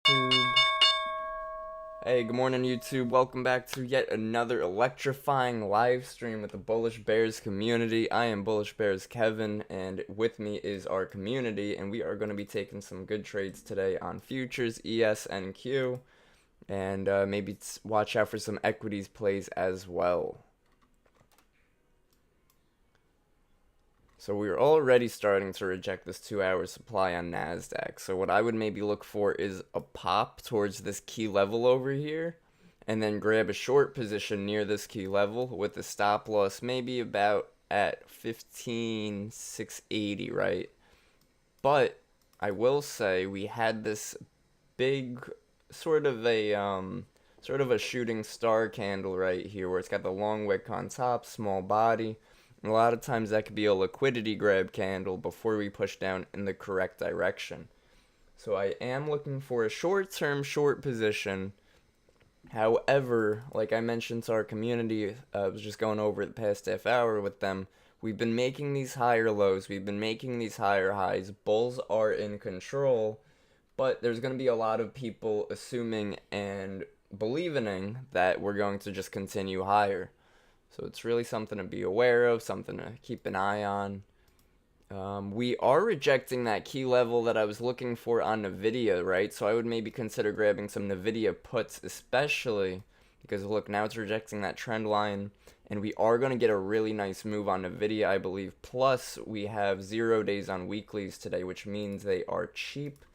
YouTube. Hey, good morning, YouTube. Welcome back to yet another electrifying live stream with the Bullish Bears community. I am Bullish Bears Kevin, and with me is our community, and we are going to be taking some good trades today on futures, ES, and Q, and maybe watch out for some equities plays as well. So we're already starting to reject this 2-hour supply on NASDAQ. So what I would maybe look for is a pop towards this key level over here, and then grab a short position near this key level with the stop loss maybe about at 15,680, right? But I will say we had this big sort of a shooting star candle right here where it's got the long wick on top, small body. And a lot of times that could be a liquidity grab candle before we push down in the correct direction. So I am looking for a short-term short position. However, like I mentioned to our community, I was just going over the past half hour with them. We've been making these higher lows. We've been making these higher highs. Bulls are in control. But there's going to be a lot of people assuming and believing that we're going to just continue higher. So it's really something to be aware of, something to keep an eye on. We are rejecting that key level that I was looking for on NVIDIA, right? So I would maybe consider grabbing some NVIDIA puts, especially because look, now it's rejecting that trend line. And we are going to get a really nice move on NVIDIA, I believe. Plus, we have 0 days on weeklies today, which means they are cheap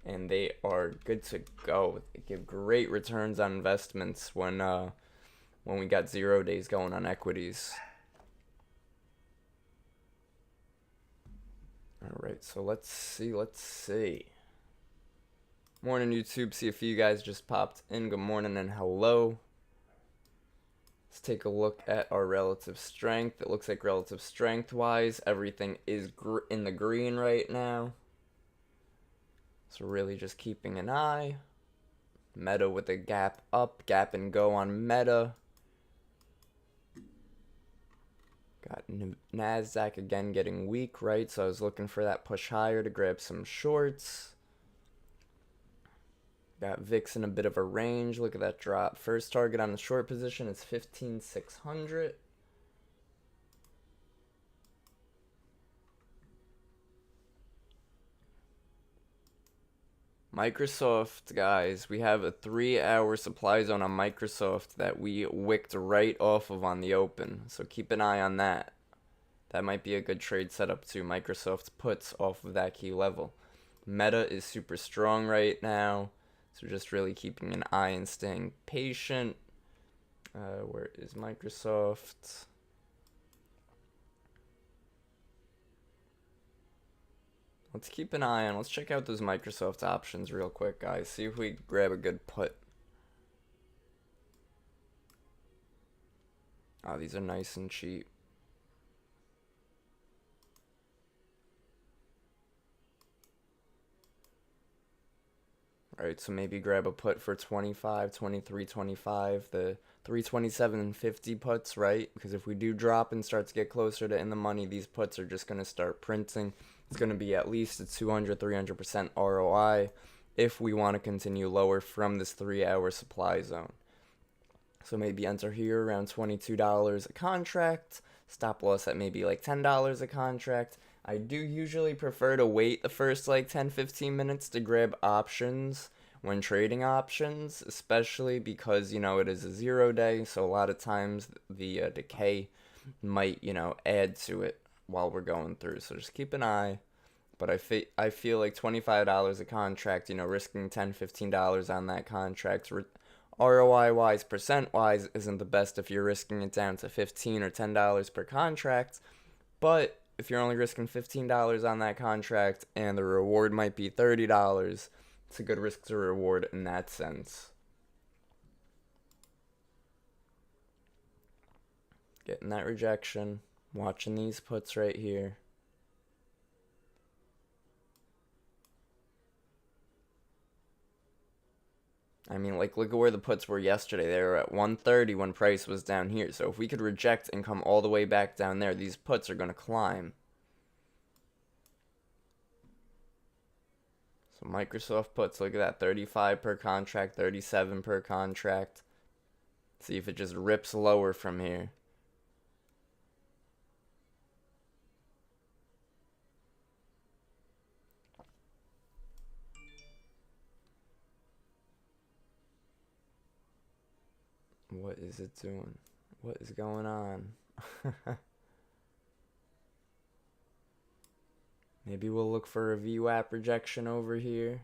and they are good to go. They give great returns on investments when we got 0 days going on equities. Alright, so let's see. Morning, YouTube. See a few guys just popped in. Good morning and hello. Let's take a look at our relative strength. It looks like relative strength-wise, everything is in the green right now. So really just keeping an eye. Meta with a gap up, gap and go on Meta. Got NASDAQ again getting weak, right? So I was looking for that push higher to grab some shorts. Got VIX in a bit of a range. Look at that drop. First target on the short position is 15,600. Microsoft, guys, we have a 3-hour supply zone on Microsoft that we wicked right off of on the open. So keep an eye on that. That might be a good trade setup too. Microsoft puts off of that key level. Meta is super strong right now. So just really keeping an eye and staying patient. Where is Microsoft? Let's keep an eye on. Let's check out those Microsoft options real quick, guys. See if we grab a good put. Oh, these are nice and cheap. Alright, so maybe grab a put for 25, 23, 25, the 327.50 puts, right? Because if we do drop and start to get closer to in the money, these puts are just going to start printing. It's going to be at least a 200, 300% ROI if we want to continue lower from this 3-hour supply zone. So maybe enter here around $22 a contract, stop loss at maybe like $10 a contract. I do usually prefer to wait the first like 10-15 minutes to grab options when trading options, especially because, you know, it is a 0 day, so a lot of times the decay might, you know, add to it while we're going through. So just keep an eye. But I feel like $25 a contract, you know, risking $10-15 on that contract, ROI wise, percent wise, isn't the best if you're risking it down to $15 or $10 per contract. But if you're only risking $15 on that contract and the reward might be $30, it's a good risk to reward in that sense. Getting that rejection, watching these puts right here. I mean, like, look at where the puts were yesterday. They were at 130 when price was down here. So if we could reject and come all the way back down there, these puts are going to climb. So Microsoft puts, look at that, 35 per contract, 37 per contract. See if it just rips lower from here. What is it doing? What is going on? Maybe we'll look for a VWAP rejection over here.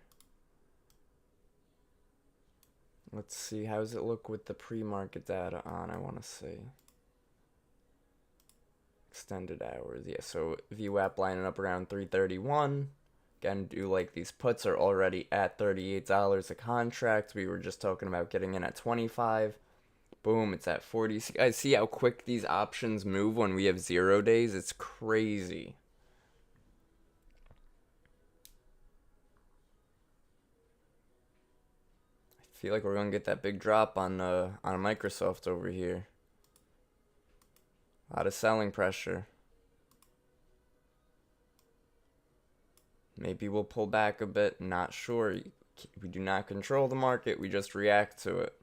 Let's see, how does it look with the pre-market data on? I want to see. Extended hours, yeah, so VWAP lining up around 331. Again, do like these puts are already at $38 a contract. We were just talking about getting in at 25. Boom, it's at 40. I see how quick these options move when we have 0 days. It's crazy. I feel like we're gonna get that big drop on Microsoft over here. A lot of selling pressure. Maybe we'll pull back a bit. Not sure. We do not control the market. We just react to it.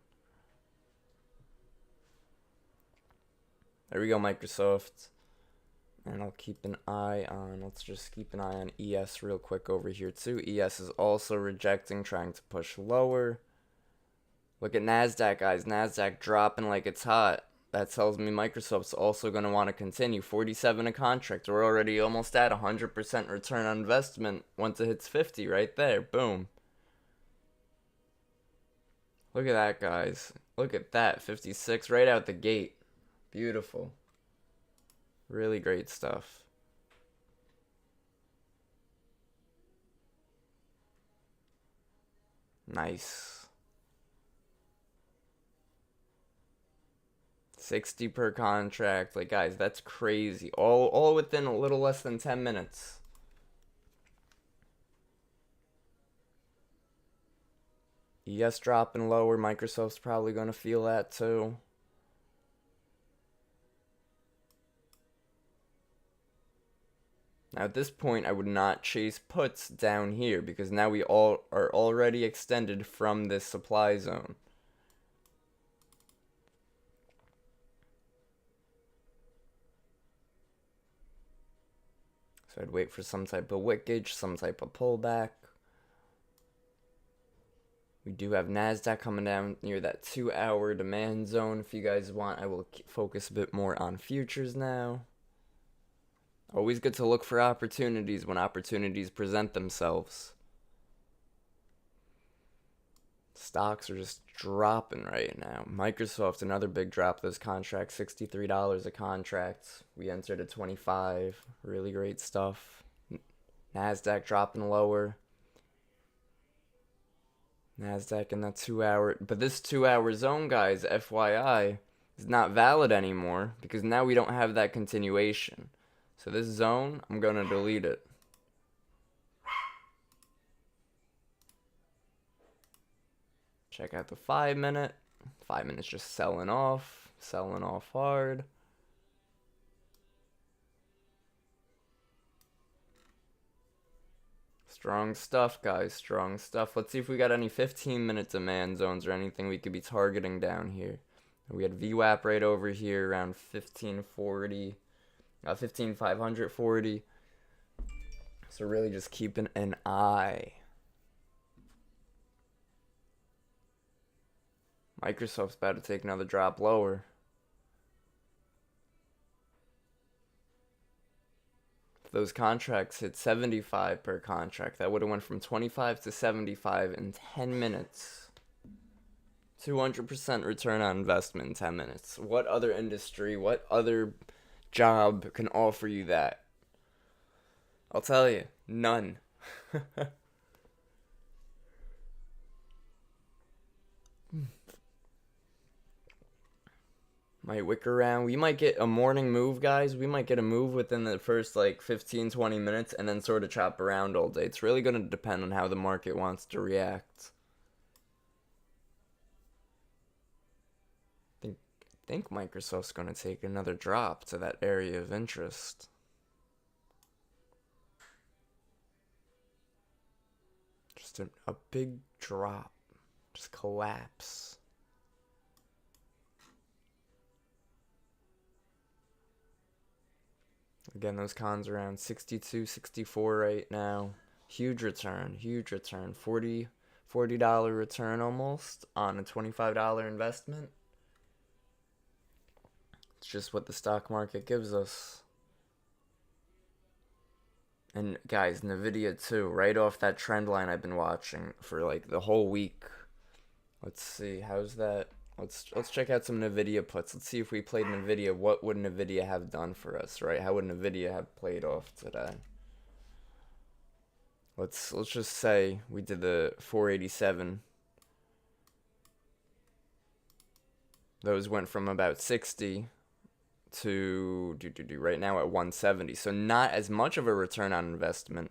There we go, Microsoft. And I'll keep an eye on, let's just keep an eye on ES real quick over here too. ES is also rejecting, trying to push lower. Look at NASDAQ, guys. NASDAQ dropping like it's hot. That tells me Microsoft's also going to want to continue. 47 a contract. We're already almost at 100% return on investment once it hits 50 right there. Boom. Look at that, guys. Look at that. 56 right out the gate. Beautiful. Really great stuff. Nice. 60 per contract. Like, guys, that's crazy. All within a little less than 10 minutes. ES dropping lower. Microsoft's probably going to feel that too. Now at this point, I would not chase puts down here because now we all are already extended from this supply zone. So I'd wait for some type of wickage, some type of pullback. We do have NASDAQ coming down near that 2-hour demand zone. If you guys want, I will focus a bit more on futures now. Always good to look for opportunities when opportunities present themselves. Stocks are just dropping right now. Microsoft, another big drop. Those contracts, $63 a contract. We entered at 25. Really great stuff. NASDAQ dropping lower. NASDAQ in that 2-hour. But this 2-hour zone, guys, FYI, is not valid anymore because now we don't have that continuation. So this zone, I'm going to delete it. Check out the 5-minute. 5 minutes just selling off hard. Strong stuff, guys, strong stuff. Let's see if we got any 15-minute demand zones or anything we could be targeting down here. We had VWAP right over here around 1540. 15,540. So really just keeping an eye. Microsoft's about to take another drop lower. If those contracts hit 75 per contract, that would have went from 25 to 75 in 10 minutes. 200% return on investment in 10 minutes. What other industry, what other job can offer you that? I'll tell you, none. Might wick around. We might get a morning move, guys. We might get a move within the first like 15-20 minutes and then sort of chop around all day. It's really going to depend on how the market wants to react. I think Microsoft's going to take another drop to that area of interest. Just a big drop. Just collapse. Again, those cons around 62, 64 right now. Huge return, huge return. $40 return almost on a $25 investment. It's just what the stock market gives us. And guys, Nvidia too, right off that trend line I've been watching for like the whole week. Let's see, how's that? Let's check out some Nvidia puts. Let's see if we played Nvidia. What would Nvidia have done for us, right? How would Nvidia have played off today? Let's just say we did the 487. Those went from about 60 to right now at 170. So not as much of a return on investment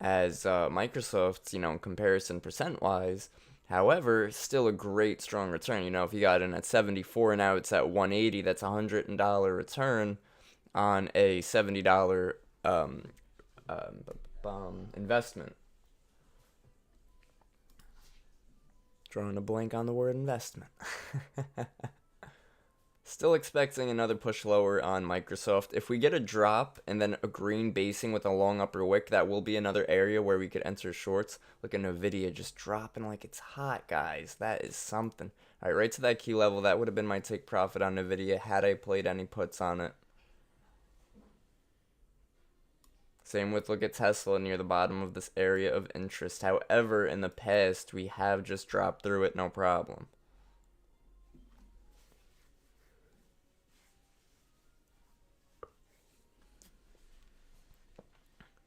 as Microsoft's, in comparison percent wise. However, still a great strong return. If you got in at 74, now it's at 180. That's $100 return on a $70 investment. Drawing a blank on the word investment. Still expecting another push lower on Microsoft. If we get a drop and then a green basing with a long upper wick, that will be another area where we could enter shorts. Look at Nvidia just dropping like it's hot, guys. That is something. All right, right to that key level. That would have been my take profit on Nvidia had I played any puts on it. Same with, look at Tesla near the bottom of this area of interest. However, in the past, we have just dropped through it, no problem.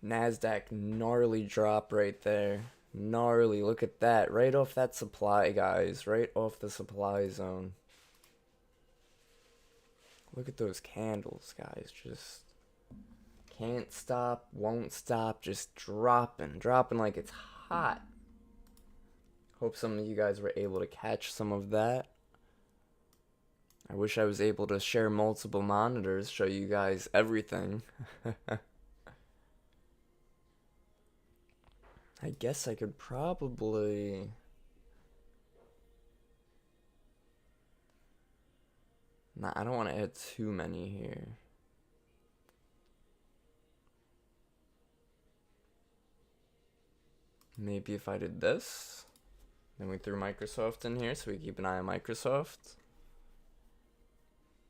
NASDAQ, gnarly drop right there. Gnarly, look at that. Right off that supply, guys. Right off the supply zone. Look at those candles, guys. Just can't stop, won't stop. Just dropping like it's hot. Hope some of you guys were able to catch some of that. I wish I was able to share multiple monitors, show you guys everything. I guess I could probably... Nah, I don't want to add too many here. Maybe if I did this, then we threw Microsoft in here, so we keep an eye on Microsoft.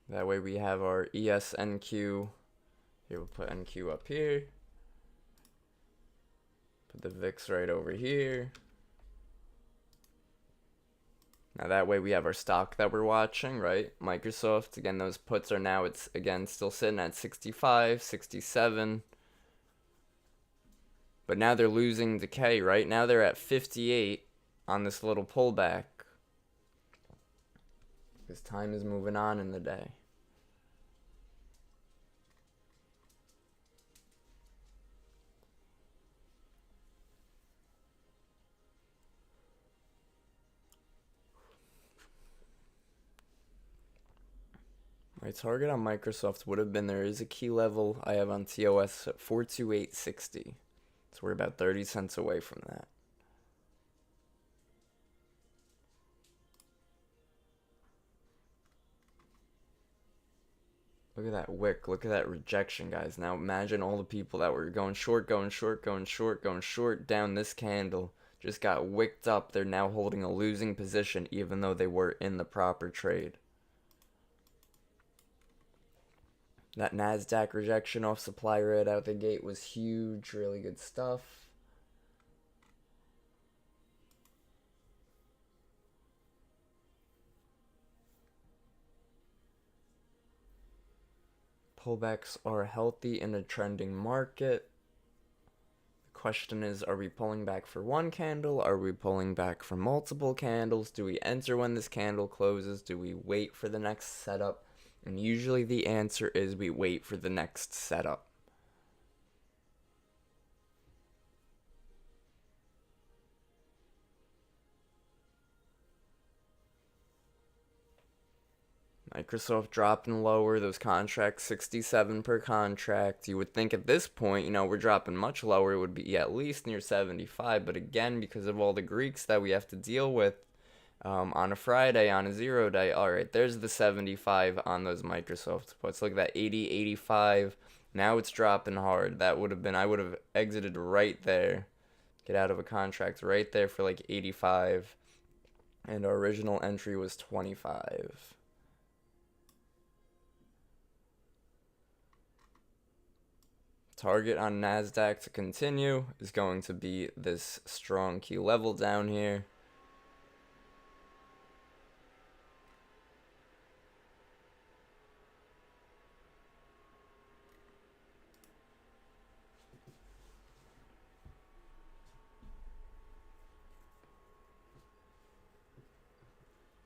That way we have our ESNQ. Here, we'll put NQ up here. Put the VIX right over here. Now that way we have our stock that we're watching, right? Microsoft, again, those puts are now, it's again still sitting at 65, 67. But now they're losing decay, right? Now they're at 58 on this little pullback. Because time is moving on in the day. My target on Microsoft would have been, there is a key level I have on TOS at 428.60. So we're about 30 cents away from that. Look at that wick. Look at that rejection, guys. Now imagine all the people that were going short, going short, going short, going short down this candle. Just got wicked up. They're now holding a losing position even though they were in the proper trade. That NASDAQ rejection off supply right out the gate was huge. Really good stuff. Pullbacks are healthy in a trending market. The question is, are we pulling back for one candle? Are we pulling back for multiple candles? Do we enter when this candle closes? Do we wait for the next setup? And usually the answer is we wait for the next setup. Microsoft dropping lower, those contracts 67 per contract. You would think at this point, we're dropping much lower, it would be at least near 75. But again, because of all the Greeks that we have to deal with on a Friday, on a 0 day, all right, there's the 75 on those Microsoft puts. Look at that, 80, 85. Now it's dropping hard. That would have been, I would have exited right there. Get out of a contract right there for like 85. And our original entry was 25. Target on NASDAQ to continue is going to be this strong key level down here.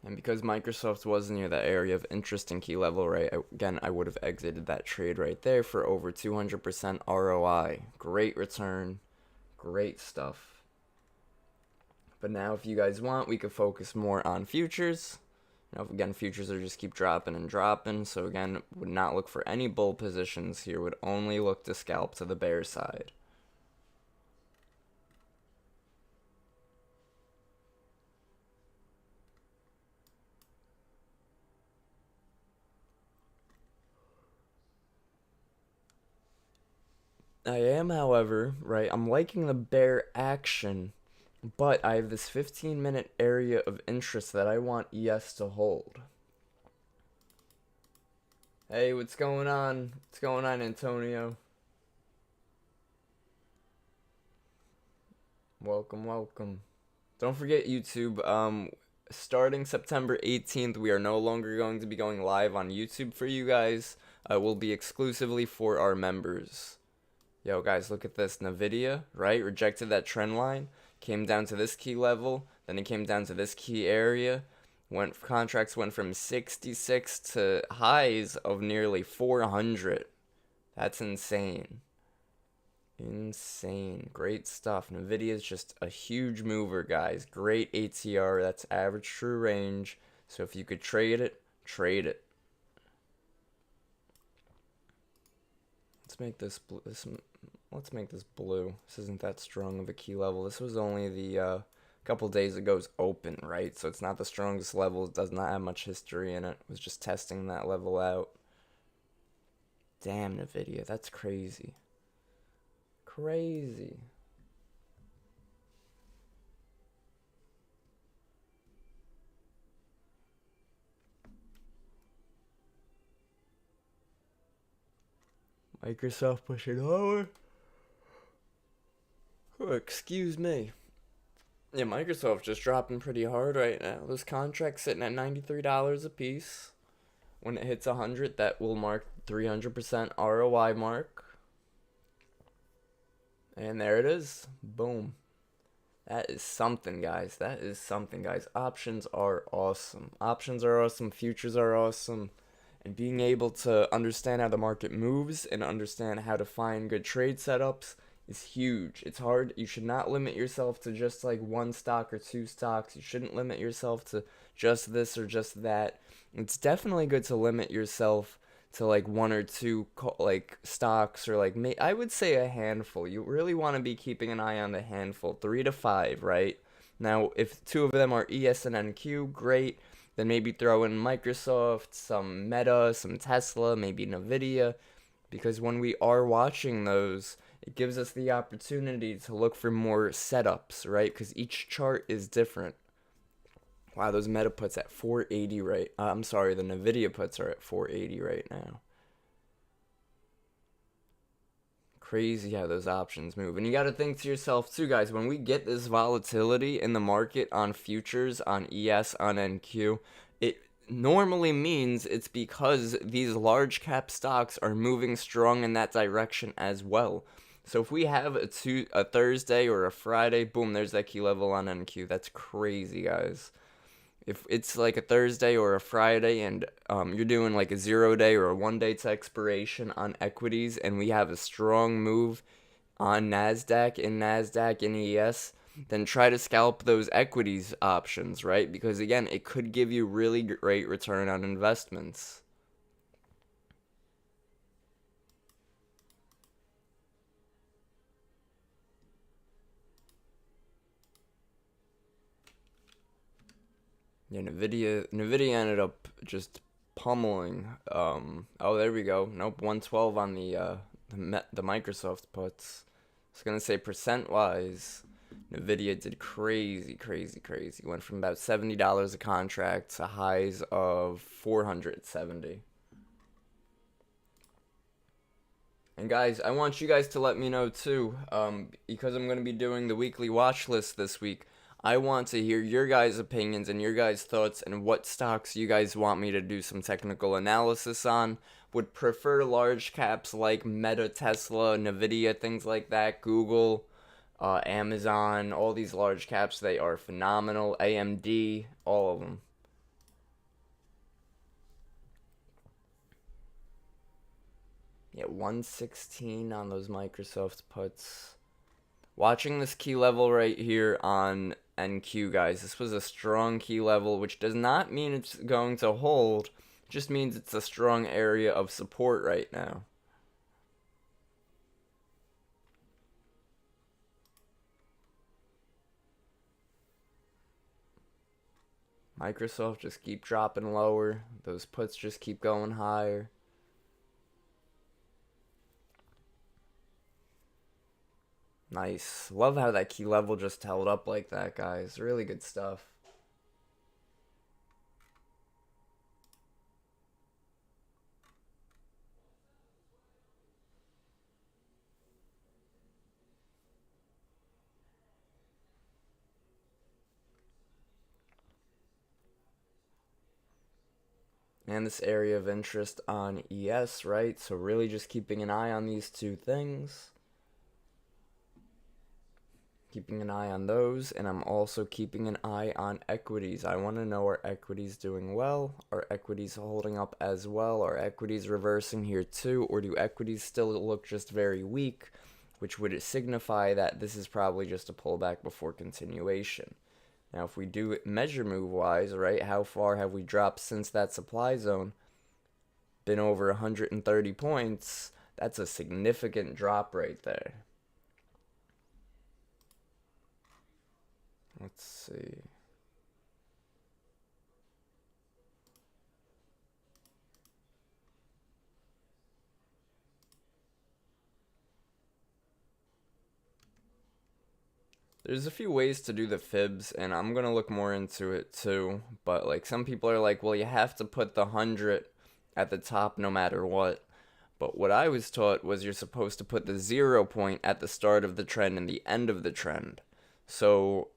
And because Microsoft was near that area of interest in key level, right, again, I would have exited that trade right there for over 200% ROI. Great return. Great stuff. But now if you guys want, we could focus more on futures. Again, futures are just keep dropping and dropping. So again, would not look for any bull positions here. Would only look to scalp to the bear side. I am, however, right, I'm liking the bear action, but I have this 15-minute area of interest that I want ES to hold. Hey, what's going on? What's going on, Antonio? Welcome, welcome. Don't forget YouTube, starting September 18th, we are no longer going to be going live on YouTube for you guys. It will be exclusively for our members. Yo, guys, look at this. NVIDIA, right? Rejected that trend line. Came down to this key level. Then it came down to this key area. Contracts went from 66 to highs of nearly 400. That's insane. Insane. Great stuff. NVIDIA is just a huge mover, guys. Great ATR. That's average true range. So if you could trade it, trade it. Let's make this blue. Let's make this blue. This isn't that strong of a key level. This was only the couple days ago's open, right? So it's not the strongest level. It does not have much history in it. It was just testing that level out. Damn, NVIDIA. That's crazy. Crazy. Microsoft pushing lower. Oh, excuse me. Yeah, Microsoft just dropping pretty hard right now. Those contracts sitting at $93 a piece. When it hits 100, that will mark 300% ROI mark. And there it is. Boom. That is something, guys. That is something, guys. Options are awesome. Options are awesome. Futures are awesome. And being able to understand how the market moves and understand how to find good trade setups is huge. It's hard. You should not limit yourself to just like one stock or two stocks. You shouldn't limit yourself to just this or just that. It's definitely good to limit yourself to like one or two like stocks or like I would say a handful. You really want to be keeping an eye on the handful, 3 to 5, right? Now, if two of them are ES and NQ, great. Then maybe throw in Microsoft, some Meta, some Tesla, maybe NVIDIA. Because when we are watching those, it gives us the opportunity to look for more setups, right? Because each chart is different. Wow, those Meta puts at 480 right. I'm sorry, the NVIDIA puts are at 480 right now. Crazy how those options move. And you got to think to yourself too, guys, when we get this volatility in the market on futures, on ES, on NQ, it normally means it's because these large cap stocks are moving strong in that direction as well. So if we have a Thursday or a Friday, boom, there's that key level on NQ. That's crazy, guys. If it's like a Thursday or a Friday and you're doing like a 0 day or a 1 day to expiration on equities and we have a strong move on NASDAQ, in ES, then try to scalp those equities options, right? Because again, it could give you really great return on investments. Yeah, Nvidia ended up just pummeling. Oh, there we go. Nope, 112 on the Microsoft puts. I was gonna say percent wise, Nvidia did crazy, crazy, crazy. Went from about $70 a contract to highs of 470. And guys, I want you guys to let me know too, because I'm going to be doing the weekly watch list this week. I want to hear your guys' opinions and your guys' thoughts and what stocks you guys want me to do some technical analysis on. Would prefer large caps like Meta, Tesla, Nvidia, things like that, Google, Amazon, all these large caps, they are phenomenal. AMD, all of them. Yeah, 116 on those Microsoft puts. Watching this key level right here on NQ, guys, this was a strong key level, which does not mean it's going to hold, it just means it's a strong area of support right now. Microsoft just keep dropping lower, those puts just keep going higher. Nice. Love how that key level just held up like that, guys. Really good stuff. And this area of interest on ES, right? So really just keeping an eye on these two things. Keeping an eye on those, and I'm also keeping an eye on equities. I want to know, are equities doing well? Are equities holding up as well? Are equities reversing here too? Or do equities still look just very weak, which would signify that this is probably just a pullback before continuation? Now, if we do it measure move wise, right, how far have we dropped since that supply zone? Been over 130 points. That's a significant drop right there. Let's see. There's a few ways to do the fibs, and I'm gonna look more into it too. But like some people are like, well, you have to put the 100 at the top no matter what. But what I was taught was you're supposed to put the 0 point at the start of the trend and the end of the trend. So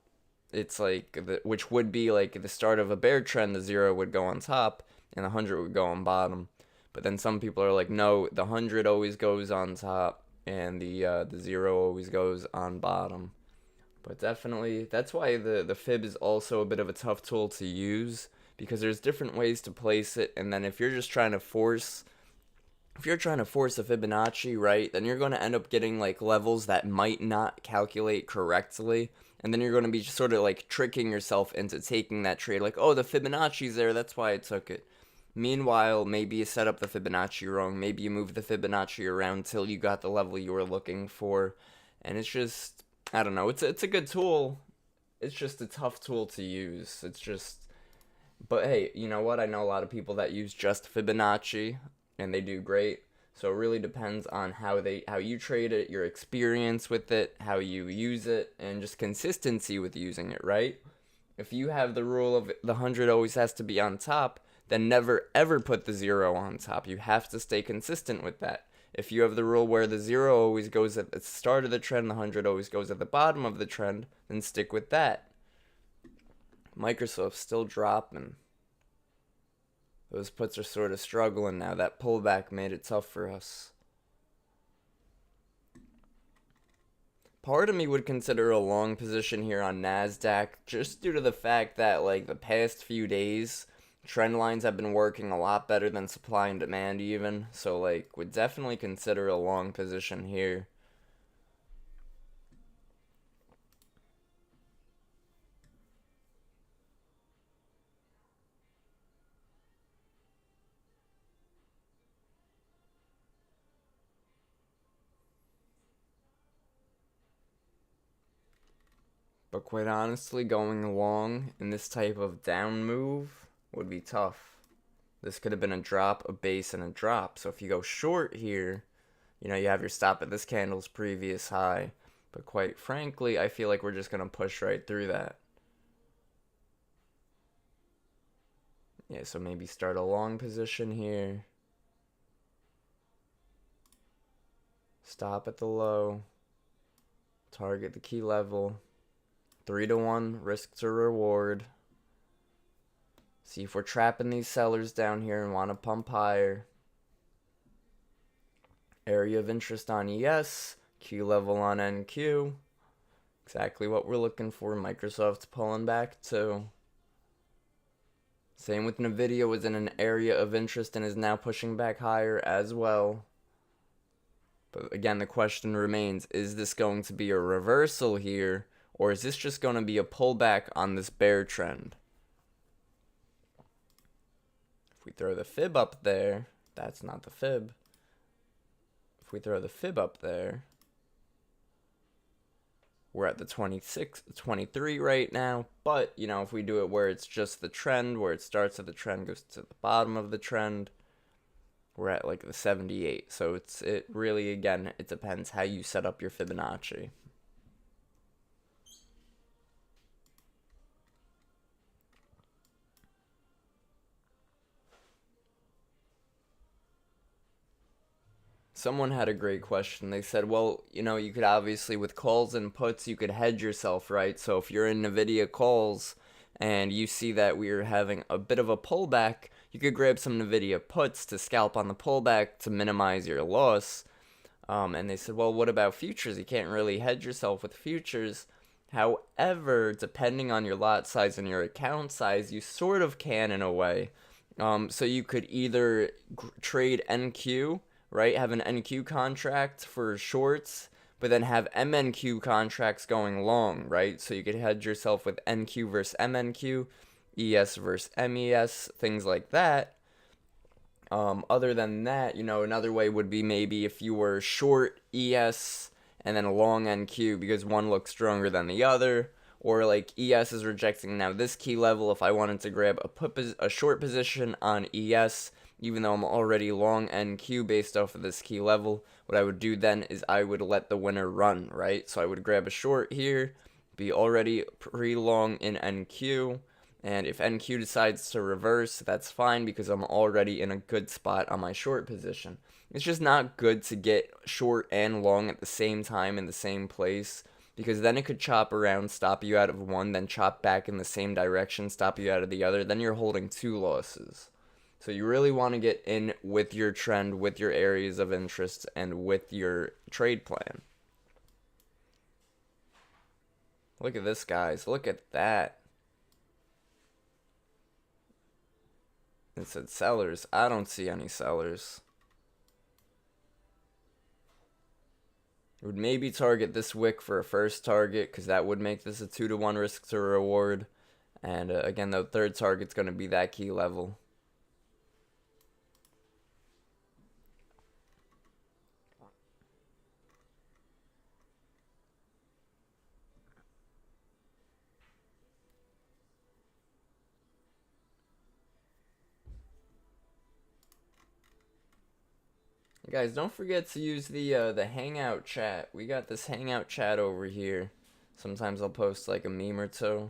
it's like which would be like the start of a bear trend, the 0 would go on top and the 100 would go on bottom. But then some people are like, no, the 100 always goes on top and the 0 always goes on bottom. But definitely, that's why the fib is also a bit of a tough tool to use because there's different ways to place it, and then if you're trying to force a Fibonacci, right, then you're going to end up getting like levels that might not calculate correctly, and then you're going to be sort of like tricking yourself into taking that trade, like, oh, the Fibonacci's there, that's why I took it. Meanwhile, maybe you set up the Fibonacci wrong, maybe you move the Fibonacci around till you got the level you were looking for, and it's just, I don't know, it's a good tool. It's just a tough tool to use. It's just, but hey, you know what? I know a lot of people that use just Fibonacci and they do great. So it really depends on how you trade it, your experience with it, how you use it, and just consistency with using it, right? If you have the rule of the 100 always has to be on top, then never ever put the 0 on top. You have to stay consistent with that. If you have the rule where the 0 always goes at the start of the trend, the 100 always goes at the bottom of the trend, then stick with that. Microsoft's still dropping. Those puts are sort of struggling now. That pullback made it tough for us. Part of me would consider a long position here on NASDAQ just due to the fact that, like, the past few days, trend lines have been working a lot better than supply and demand, even. So, like, would definitely consider a long position here. But quite honestly, going long in this type of down move would be tough. This could have been a drop, a base, and a drop. So if you go short here, you know, you have your stop at this candle's previous high. But quite frankly, I feel like we're just going to push right through that. Yeah, so maybe start a long position here. Stop at the low. Target the key level. 3-to-1 risk to reward. See if we're trapping these sellers down here and want to pump higher. Area of interest on ES. Q level on NQ. Exactly what we're looking for. Microsoft's pulling back too. Same with Nvidia, was in an area of interest and is now pushing back higher as well. But again, the question remains, is this going to be a reversal here, or is this just going to be a pullback on this bear trend? If we throw the fib up there, that's not the fib. If we throw the fib up there, we're at the 26, 23 right now. But, you know, if we do it where it's just the trend, where it starts at the trend, goes to the bottom of the trend, we're at like the 78. So it really, again, it depends how you set up your Fibonacci. Someone had a great question. They said, well, you know, you could obviously, with calls and puts, you could hedge yourself, right? So if you're in NVIDIA calls and you see that we're having a bit of a pullback, you could grab some NVIDIA puts to scalp on the pullback to minimize your loss. And they said, well, what about futures? You can't really hedge yourself with futures. However, depending on your lot size and your account size, you sort of can in a way. So you could either trade NQ, right? Have an NQ contract for shorts, but then have MNQ contracts going long, right? So you could hedge yourself with NQ versus MNQ, ES versus MES, things like that. Other than that, you know, another way would be maybe if you were short ES and then a long NQ because one looks stronger than the other, or like ES is rejecting now this key level. If I wanted to grab a short position on ES, even though I'm already long NQ based off of this key level, what I would do then is I would let the winner run, right? So I would grab a short here, be already pre-long in NQ, and if NQ decides to reverse, that's fine because I'm already in a good spot on my short position. It's just not good to get short and long at the same time in the same place, because then it could chop around, stop you out of one, then chop back in the same direction, stop you out of the other. Then you're holding two losses. So you really want to get in with your trend, with your areas of interest, and with your trade plan. Look at this, guys. Look at that. It said sellers. I don't see any sellers. It would maybe target this wick for a first target, because that would make this a 2-to-1 risk to reward. And again, the third target's going to be that key level. Guys, don't forget to use the Hangout chat. We got this Hangout chat over here. Sometimes I'll post like a meme or two,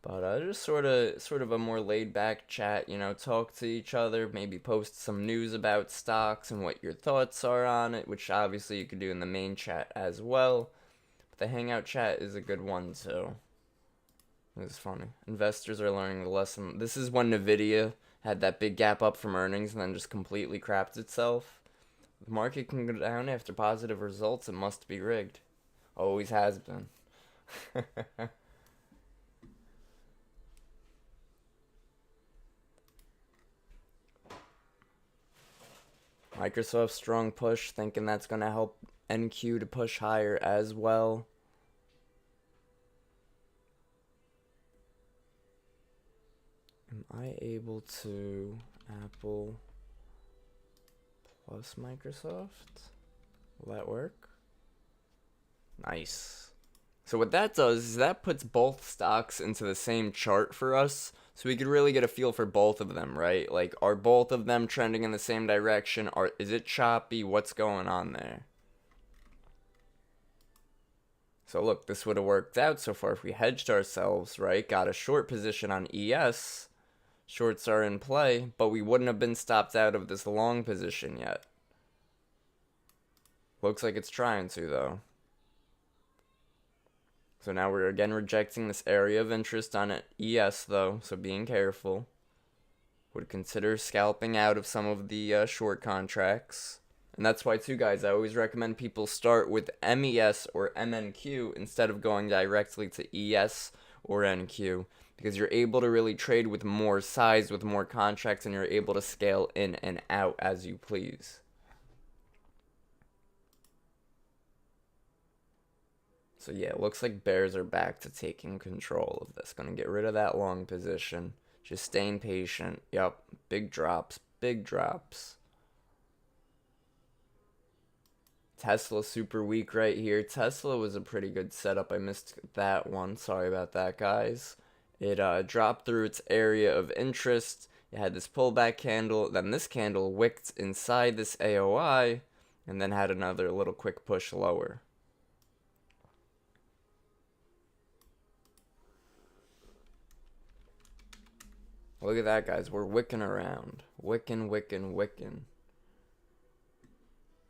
but just sort of a more laid back chat. You know, talk to each other, maybe post some news about stocks and what your thoughts are on it, which obviously you could do in the main chat as well. But the Hangout chat is a good one too. It's funny. Investors are learning the lesson. This is when Nvidia had that big gap up from earnings and then just completely crapped itself. The market can go down after positive results. It must be rigged. Always has been. Microsoft strong push, thinking that's going to help NQ to push higher as well. Am I able to Apple plus Microsoft? Will that work? Nice. So what that does is that puts both stocks into the same chart for us, so we could really get a feel for both of them, right? Like, are both of them trending in the same direction? Is it choppy? What's going on there? So look, this would have worked out so far if we hedged ourselves, right? Got a short position on ES. Shorts are in play, but we wouldn't have been stopped out of this long position yet. Looks like it's trying to, though. So now we're again rejecting this area of interest on ES, though, so being careful. Would consider scalping out of some of the short contracts. And that's why, too, guys, I always recommend people start with MES or MNQ instead of going directly to ES or NQ, because you're able to really trade with more size, with more contracts, and you're able to scale in and out as you please. So yeah, it looks like bears are back to taking control of this. Gonna get rid of that long position. Just staying patient. Yep, big drops, big drops. Tesla super weak right here. Tesla was a pretty good setup. I missed that one. Sorry about that, guys. It dropped through its area of interest. It had this pullback candle. Then this candle wicked inside this AOI. And then had another little quick push lower. Look at that, guys. We're wicking around. Wicking, wicking, wicking.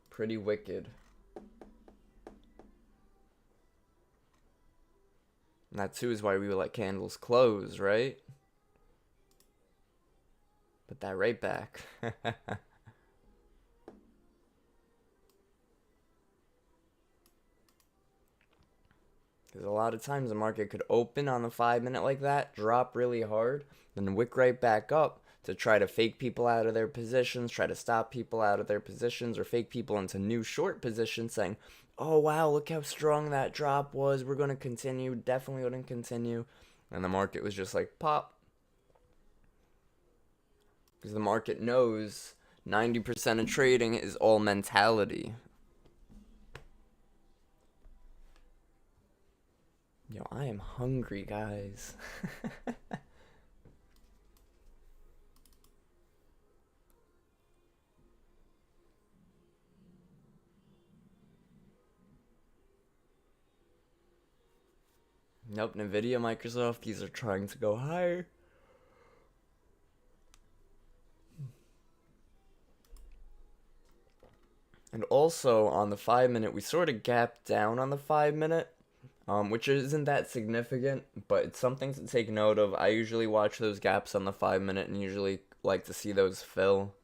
Pretty wicked. And that too is why we let candles close, right? Put that right back. Because a lot of times the market could open on the 5-minute like that, drop really hard, then wick right back up to try to fake people out of their positions, try to stop people out of their positions, or fake people into new short positions saying, oh wow, look how strong that drop was, we're going to continue, definitely going to continue. And the market was just like, pop. Because the market knows 90% of trading is all mentality. Yo, I am hungry, guys. Nope, Nvidia, Microsoft, these are trying to go higher. And also, on the 5-minute, we sort of gapped down on the 5-minute, which isn't that significant, but it's something to take note of. I usually watch those gaps on the 5-minute and usually like to see those fill.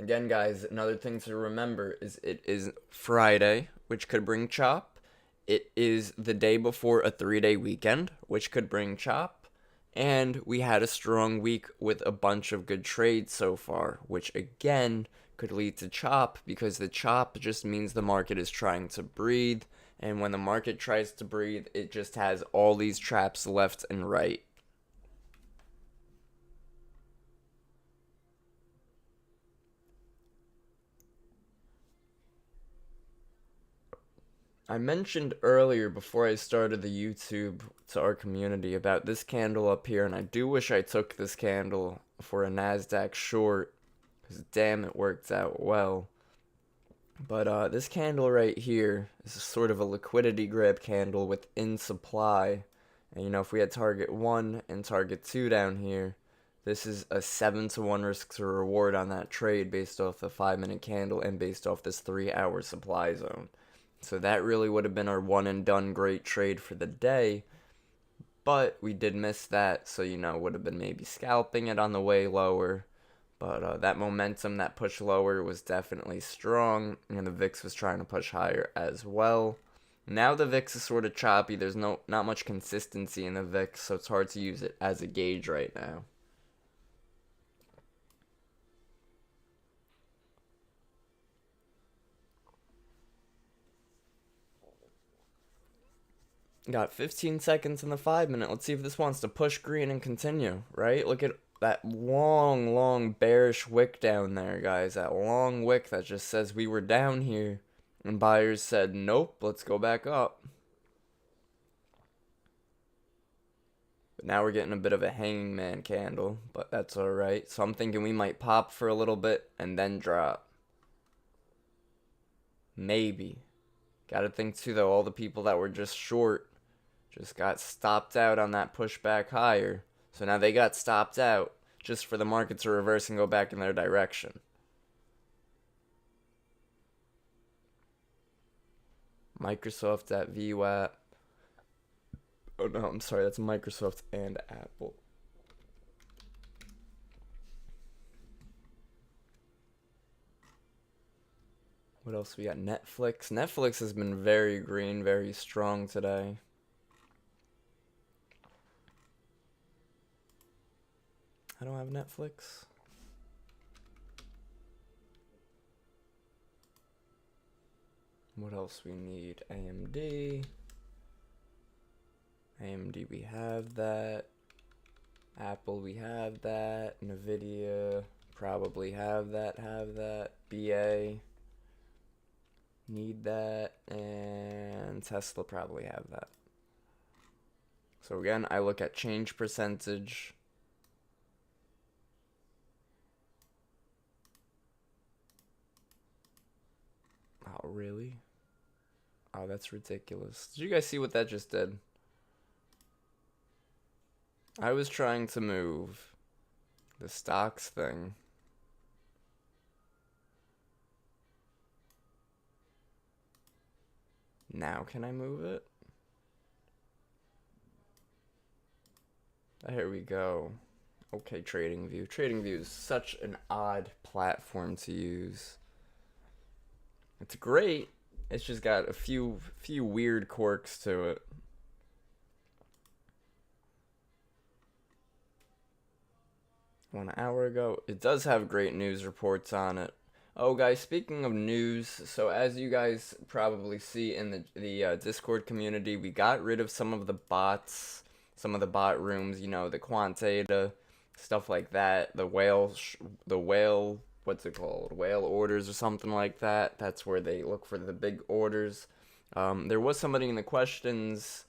Again, guys, another thing to remember is it is Friday, which could bring chop. It is the day before a 3-day weekend, which could bring chop. And we had a strong week with a bunch of good trades so far, which again could lead to chop, because the chop just means the market is trying to breathe. And when the market tries to breathe, it just has all these traps left and right. I mentioned earlier before I started the YouTube to our community about this candle up here, and I do wish I took this candle for a NASDAQ short, because damn, it worked out well. But this candle right here is sort of a liquidity grab candle with in supply. And you know, if we had target 1 and target 2 down here, this is a 7-to-1 risk to reward on that trade based off the 5-minute candle and based off this 3-hour supply zone. So that really would have been our one and done great trade for the day. But we did miss that, so you know, would have been maybe scalping it on the way lower. But that momentum, that push lower was definitely strong, and the VIX was trying to push higher as well. Now the VIX is sort of choppy. There's not much consistency in the VIX, so it's hard to use it as a gauge right now. Got 15 seconds in the 5-minute. Let's see if this wants to push green and continue, right? Look at that long, long bearish wick down there, guys. That long wick that just says we were down here. And buyers said, nope, let's go back up. But now we're getting a bit of a hangman candle, but that's alright. So I'm thinking we might pop for a little bit and then drop. Maybe. Gotta think too though, all the people that were just short just got stopped out on that pushback higher. So now they got stopped out just for the market to reverse and go back in their direction. Microsoft at VWAP. Oh no, I'm sorry, that's Microsoft and Apple. What else we got? Netflix. Netflix has been very green, very strong today. I don't have Netflix. What else we need? AMD. AMD, we have that. Apple, we have that. Nvidia, probably have that. BA, need that. And Tesla, probably have that. So again, I look at change percentage. Oh, really? Oh, that's ridiculous. Did you guys see what that just did? I was trying to move the stocks thing. Now can I move it? Here we go. Okay, TradingView. TradingView is such an odd platform to use. It's great. It's just got a few weird quirks to it. 1 hour ago. It does have great news reports on it. Oh, guys, speaking of news, so as you guys probably see in the Discord community, we got rid of some of the bots, some of the bot rooms, you know, the Quantata, stuff like that, the whale, what's it called? Whale orders or something like that. That's where they look for the big orders. There was somebody in the questions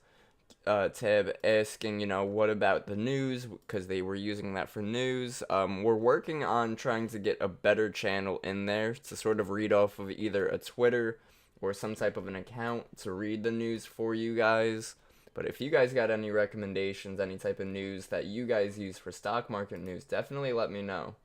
tab asking, you know, what about the news, because they were using that for news. We're working on trying to get a better channel in there to sort of read off of either a Twitter or some type of an account to read the news for you guys. But if you guys got any recommendations, any type of news that you guys use for stock market news, definitely let me know.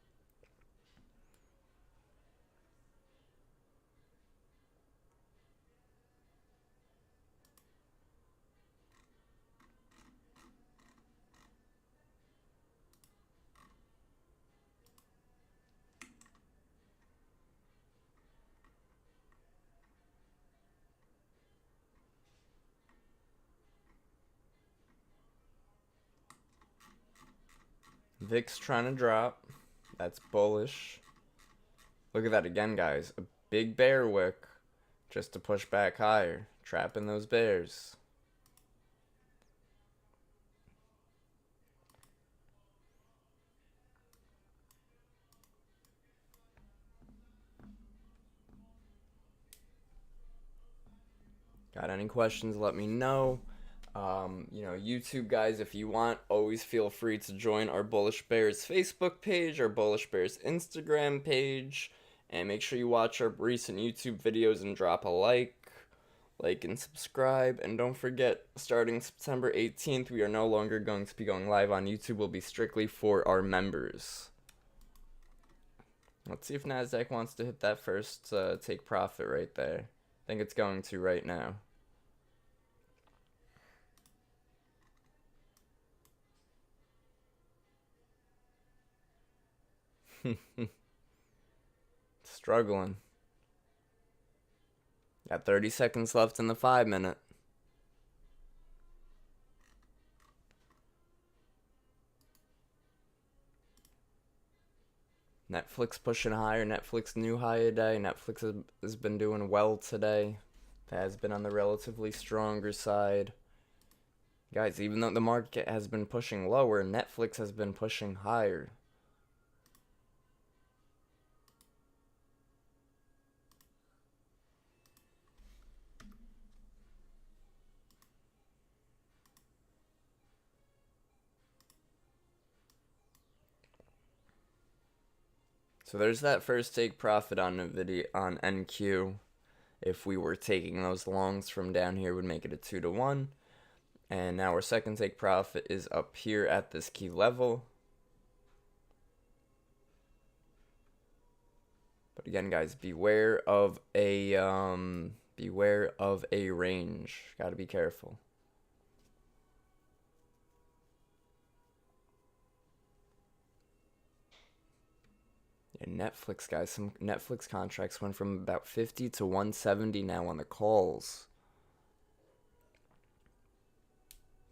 VIX trying to drop. That's bullish. Look at that again, guys. A big bear wick just to push back higher. Trapping those bears. Got any questions, let me know. You know, YouTube guys, if you want, always feel free to join our Bullish Bears Facebook page, our Bullish Bears Instagram page, and make sure you watch our recent YouTube videos and drop a like and subscribe. And don't forget, starting September 18th, we are no longer going to be going live on YouTube. We'll be strictly for our members. Let's see if NASDAQ wants to hit that first take profit right there. I think it's going to right now. Struggling. Got 30 seconds left in the 5-minute. Netflix pushing higher. Netflix new high today. Netflix has been doing well today. It has been on the relatively stronger side. Guys, even though the market has been pushing lower, Netflix has been pushing higher. So there's that first take profit on Nvidia on NQ. If we were taking those longs from down here, would make it a 2-1. And now our second take profit is up here at this key level. But again, guys, beware of a range. Gotta be careful. And Netflix, guys, some Netflix contracts went from about 50 to 170 now on the calls.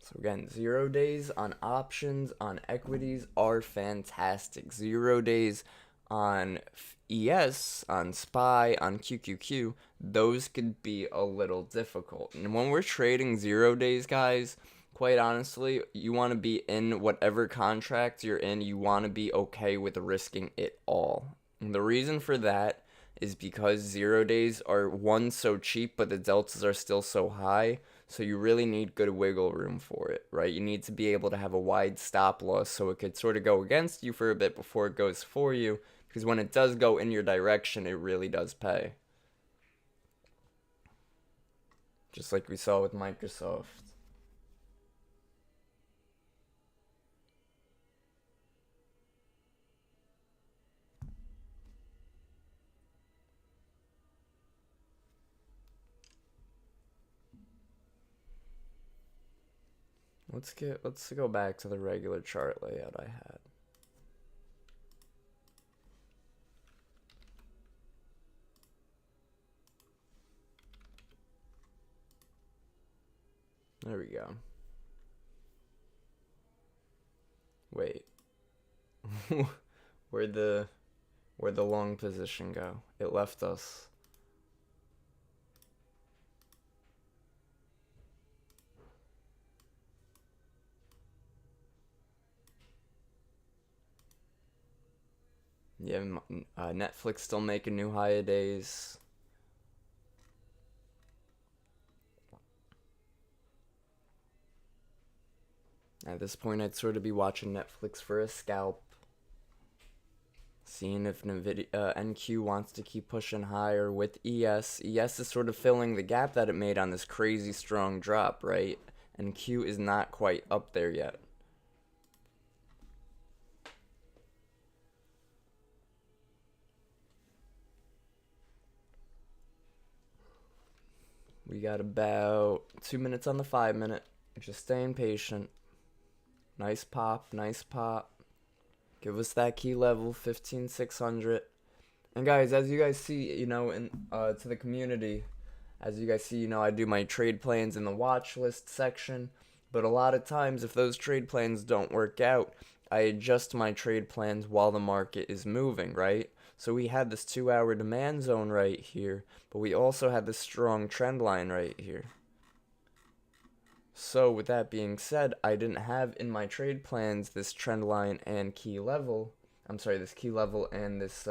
So again, 0 days on options on equities are fantastic. 0 days on ES, on SPY, on QQQ, those could be a little difficult. And when we're trading 0 days, guys, quite honestly, you want to be in whatever contract you're in, you want to be okay with risking it all. And the reason for that is because 0 days are, one, so cheap, but the deltas are still so high. So you really need good wiggle room for it, right? You need to be able to have a wide stop loss so it could sort of go against you for a bit before it goes for you. Because when it does go in your direction, it really does pay. Just like we saw with Microsoft. Let's go back to the regular chart layout I had. There we go. Wait. Where'd the long position go? It left us. Yeah, Netflix still making new high a days. At this point, I'd sort of be watching Netflix for a scalp. Seeing if NVIDIA, NQ wants to keep pushing higher with ES. ES is sort of filling the gap that it made on this crazy strong drop, right? NQ is not quite up there yet. We got about 2 minutes on the 5 minute. Just staying patient. Nice pop, nice pop. Give us that key level, 15,600. And guys, as you guys see, you know, in to the community, as you guys see, you know, I do my trade plans in the watch list section. But a lot of times, if those trade plans don't work out, I adjust my trade plans while the market is moving, right? So we had this 2-hour demand zone right here, but we also had this strong trend line right here. So with that being said, I didn't have in my trade plans this trend line and key level. I'm sorry, this key level and this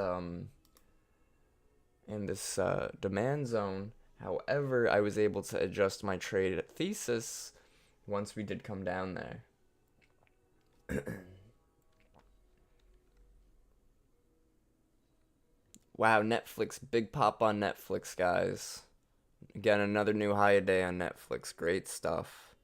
demand zone. However, I was able to adjust my trade thesis once we did come down there. Wow, Netflix, big pop on Netflix, guys. Again, another new high a day on Netflix. Great stuff.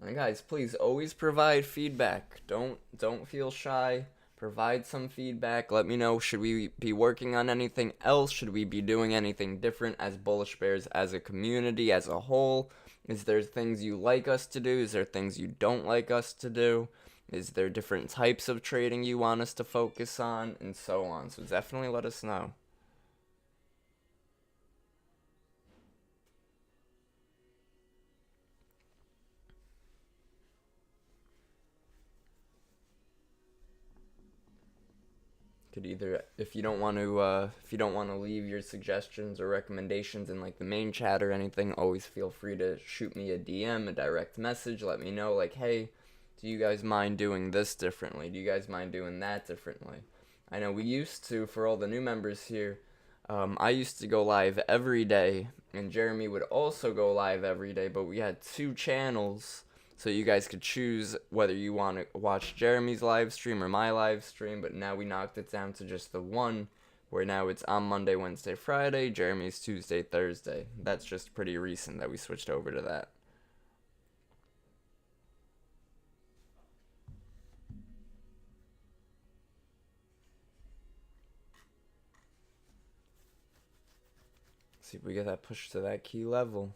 And guys, please always provide feedback. Don't feel shy. Provide some feedback. Let me know, should we be working on anything else? Should we be doing anything different as Bullish Bears, as a community, as a whole? Is there things you like us to do? Is there things you don't like us to do? Is there different types of trading you want us to focus on? And so on. So definitely let us know. Could either, if you don't want to leave your suggestions or recommendations in like the main chat or anything, always feel free to shoot me a DM, a direct message. Let me know, like, hey, do you guys mind doing this differently? Do you guys mind doing that differently? I know we used to, for all the new members here, I used to go live every day, and Jeremy would also go live every day, but we had two channels, so you guys could choose whether you want to watch Jeremy's live stream or my live stream, but now we knocked it down to just the one, where now it's on Monday, Wednesday, Friday, Jeremy's Tuesday, Thursday. That's just pretty recent that we switched over to that. See if we get that pushed to that key level.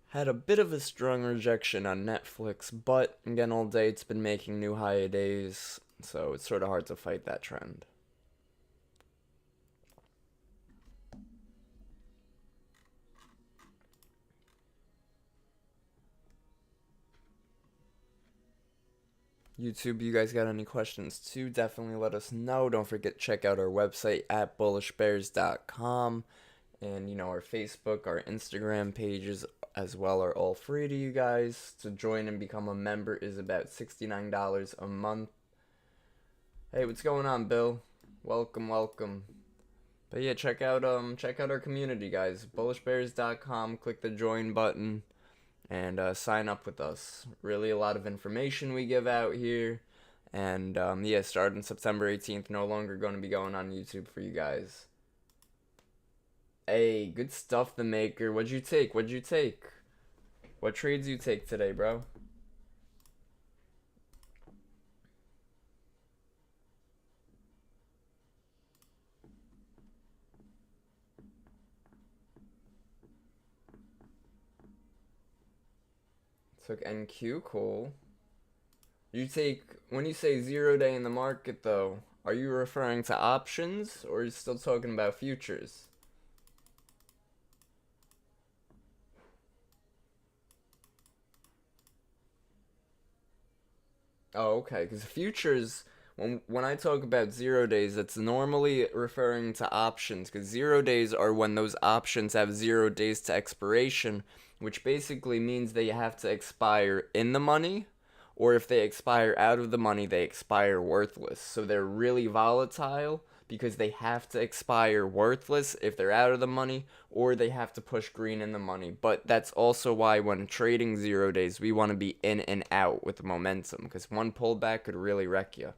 Had a bit of a strong rejection on Netflix, but again, all day it's been making new high days, so it's sort of hard to fight that trend. YouTube, you guys got any questions too? Definitely let us know. Don't forget to check out our website at bullishbears.com. And, our Facebook, our Instagram pages as well are all free to you guys. To join and become a member is about $69 a month. Hey, what's going on, Bill? Welcome, welcome. But yeah, check out our community, guys. bullishbears.com. Click the join button and sign up with us. Really a lot of information we give out here. And yeah, starting September 18th, no longer going to be going on YouTube for you guys. Hey, good stuff, the maker. What'd you take? What trades you take today, bro? Took NQ, cool. When you say 0 day in the market though, are you referring to options or are you still talking about futures? Oh, okay. Because futures, when I talk about 0 days, it's normally referring to options. Because 0 days are when those options have 0 days to expiration, which basically means they have to expire in the money, or if they expire out of the money, they expire worthless. So they're really volatile because they have to expire worthless if they're out of the money, or they have to push green in the money. But that's also why when trading 0 days, we want to be in and out with momentum because one pullback could really wreck you.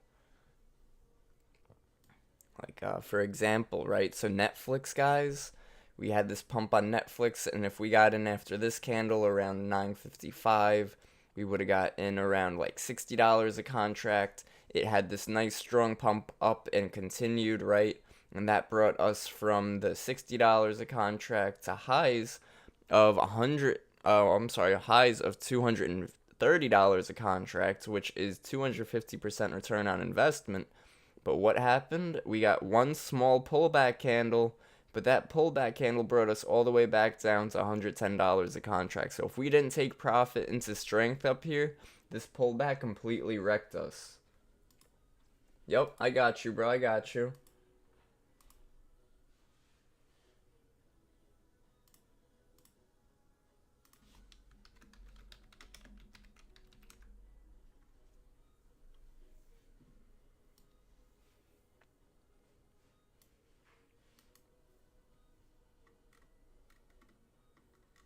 Like, for example, right? So, Netflix, guys, we had this pump on Netflix, and if we got in after this candle around 9:55, we would have got in around like $60 a contract. It had this nice strong pump up and continued, right? And that brought us from the $60 a contract to highs of 100 oh, I'm sorry, highs of $230 a contract, which is 250% return on investment. But what happened? We got one small pullback candle, but that pullback candle brought us all the way back down to $110 a contract. So if we didn't take profit into strength up here, this pullback completely wrecked us. Yep, I got you, bro. I got you.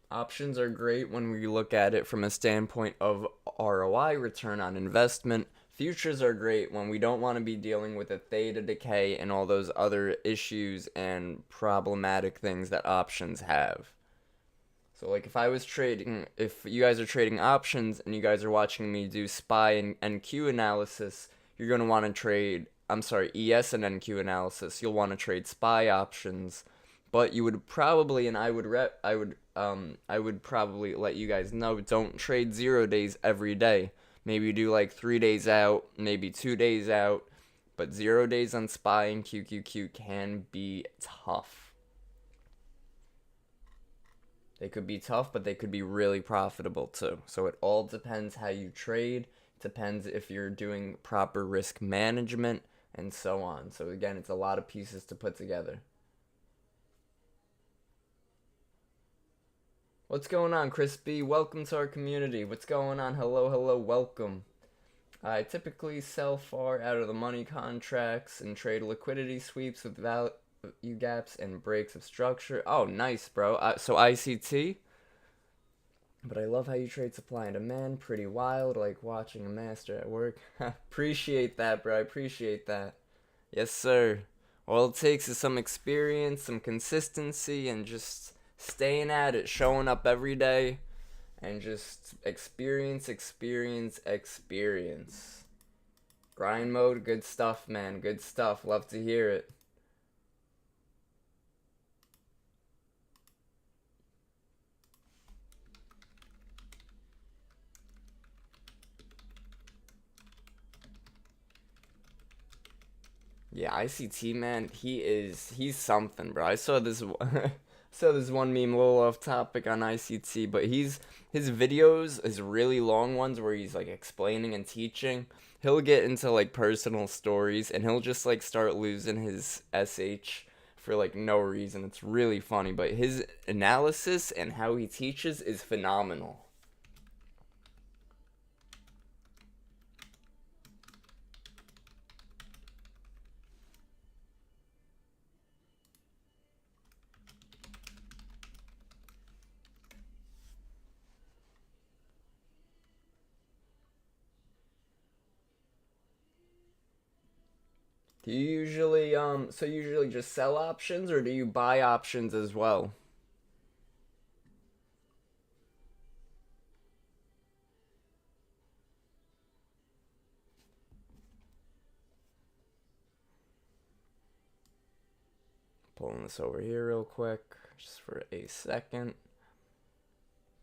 Options are great when we look at it from a standpoint of ROI, return on investment. Futures are great when we don't want to be dealing with a theta decay and all those other issues and problematic things that options have. So, like, if you guys are trading options and you guys are watching me do SPY and NQ analysis, you're going to want to trade, I'm sorry, ES and NQ analysis. You'll want to trade SPY options, but you would probably, and I would probably let you guys know, don't trade 0 days every day. Maybe do like 3 days out, maybe 2 days out, but 0 days on SPY and QQQ can be tough. They could be tough, but they could be really profitable too. So it all depends how you trade. Depends if you're doing proper risk management. and so on. So again, it's a lot of pieces to put together. What's going on, Chris B? Welcome to our community. What's going on? Hello, hello, welcome. I typically sell far out of the money contracts and trade liquidity sweeps with value gaps and breaks of structure. Oh, nice, bro. So ICT? But I love how you trade supply and demand. Pretty wild, like watching a master at work. Appreciate that, bro. I appreciate that. Yes, sir. All it takes is some experience, some consistency, and just staying at it, showing up every day, and just experience, experience, experience. Grind mode, good stuff, man. Good stuff. Love to hear it. Yeah, ICT man, he's something, bro. I saw this saw this one meme a little off topic on ICT, but his videos, his really long ones where he's like explaining and teaching, he'll get into like personal stories and he'll just like start losing his SH for like no reason. It's really funny, but his analysis and how he teaches is phenomenal. Do you usually so you usually just sell options or do you buy options as well? Pulling this over here real quick, just for a second.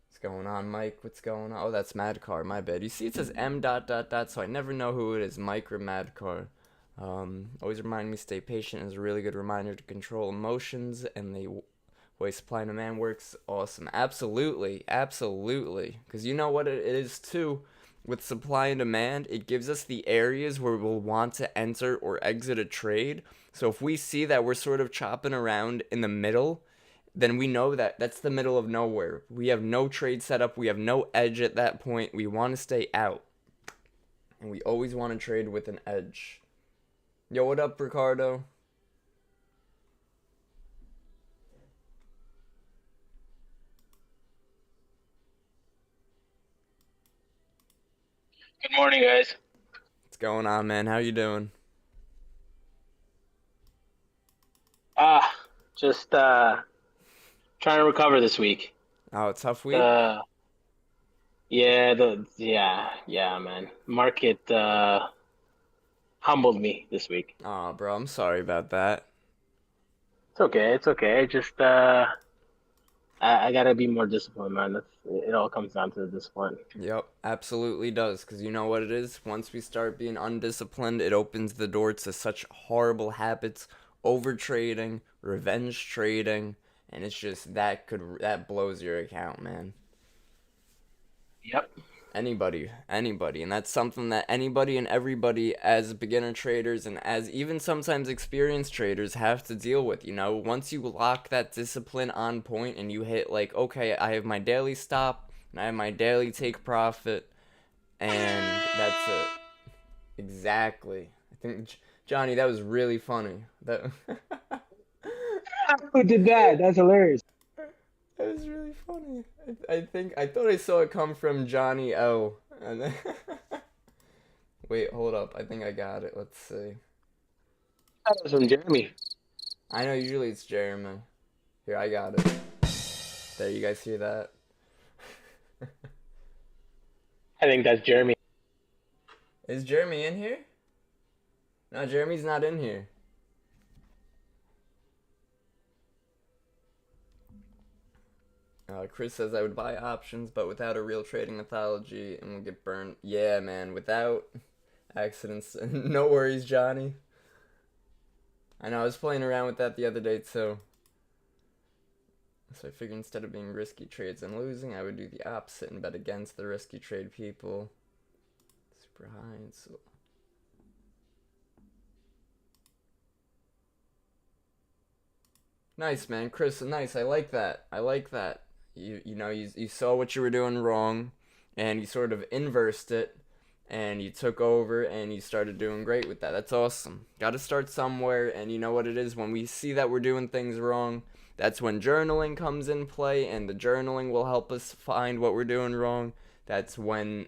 What's going on, Mike? What's going on? Oh, that's Madcar. My bad. You see, it says M dot dot dot, so I never know who it is, Mike or Madcar. Always remind me stay patient is a really good reminder to control emotions and the way supply and demand works. Awesome. Absolutely. Absolutely. Because you know what it is too? With supply and demand, it gives us the areas where we'll want to enter or exit a trade. So if we see that we're sort of chopping around in the middle, then we know that that's the middle of nowhere. We have no trade setup. We have no edge at that point. We want to stay out. And we always want to trade with an edge. Yo, what up, Ricardo? Good morning, guys. What's going on, man? How you doing? Ah, just trying to recover this week. Oh, tough week? Uh, yeah, man. Market humbled me this week. Oh, bro, I'm sorry about that. It's okay. It's okay. Just I gotta be more disciplined, man. It all comes down to the discipline. Yep, absolutely does. Because you know what it is? Once we start being undisciplined, it opens the door to such horrible habits, overtrading, revenge trading, and it's just that blows your account, man. Yep. Anybody, and that's something that anybody and everybody as beginner traders and as even sometimes experienced traders have to deal with. You know, once you lock that discipline on point and you hit like, okay, I have my daily stop and I have my daily take profit, and that's it. Exactly. I think Johnny, that was really funny. That Who did that? That's hilarious. that was really funny. I think I thought I saw it come from Johnny O. And then wait, hold up. I think I got it. Let's see. That was from Jeremy. I know usually it's Jeremy. Here, I got it. There, you guys hear that? I think that's Jeremy. Is Jeremy in here? No, Jeremy's not in here. Chris says I would buy options, but without a real trading mythology and would get burned. Yeah, man, without accidents. No worries, Johnny. I know, I was playing around with that the other day, too. So I figured instead of being risky trades and losing, I would do the opposite and bet against the risky trade people. Super high and so Nice, man. Chris, nice. I like that. I like that. You saw what you were doing wrong and you sort of inversed it and you took over and you started doing great with that. That's awesome. Got to start somewhere, and you know what it is when we see that we're doing things wrong, that's when journaling comes in play, and the journaling will help us find what we're doing wrong. That's when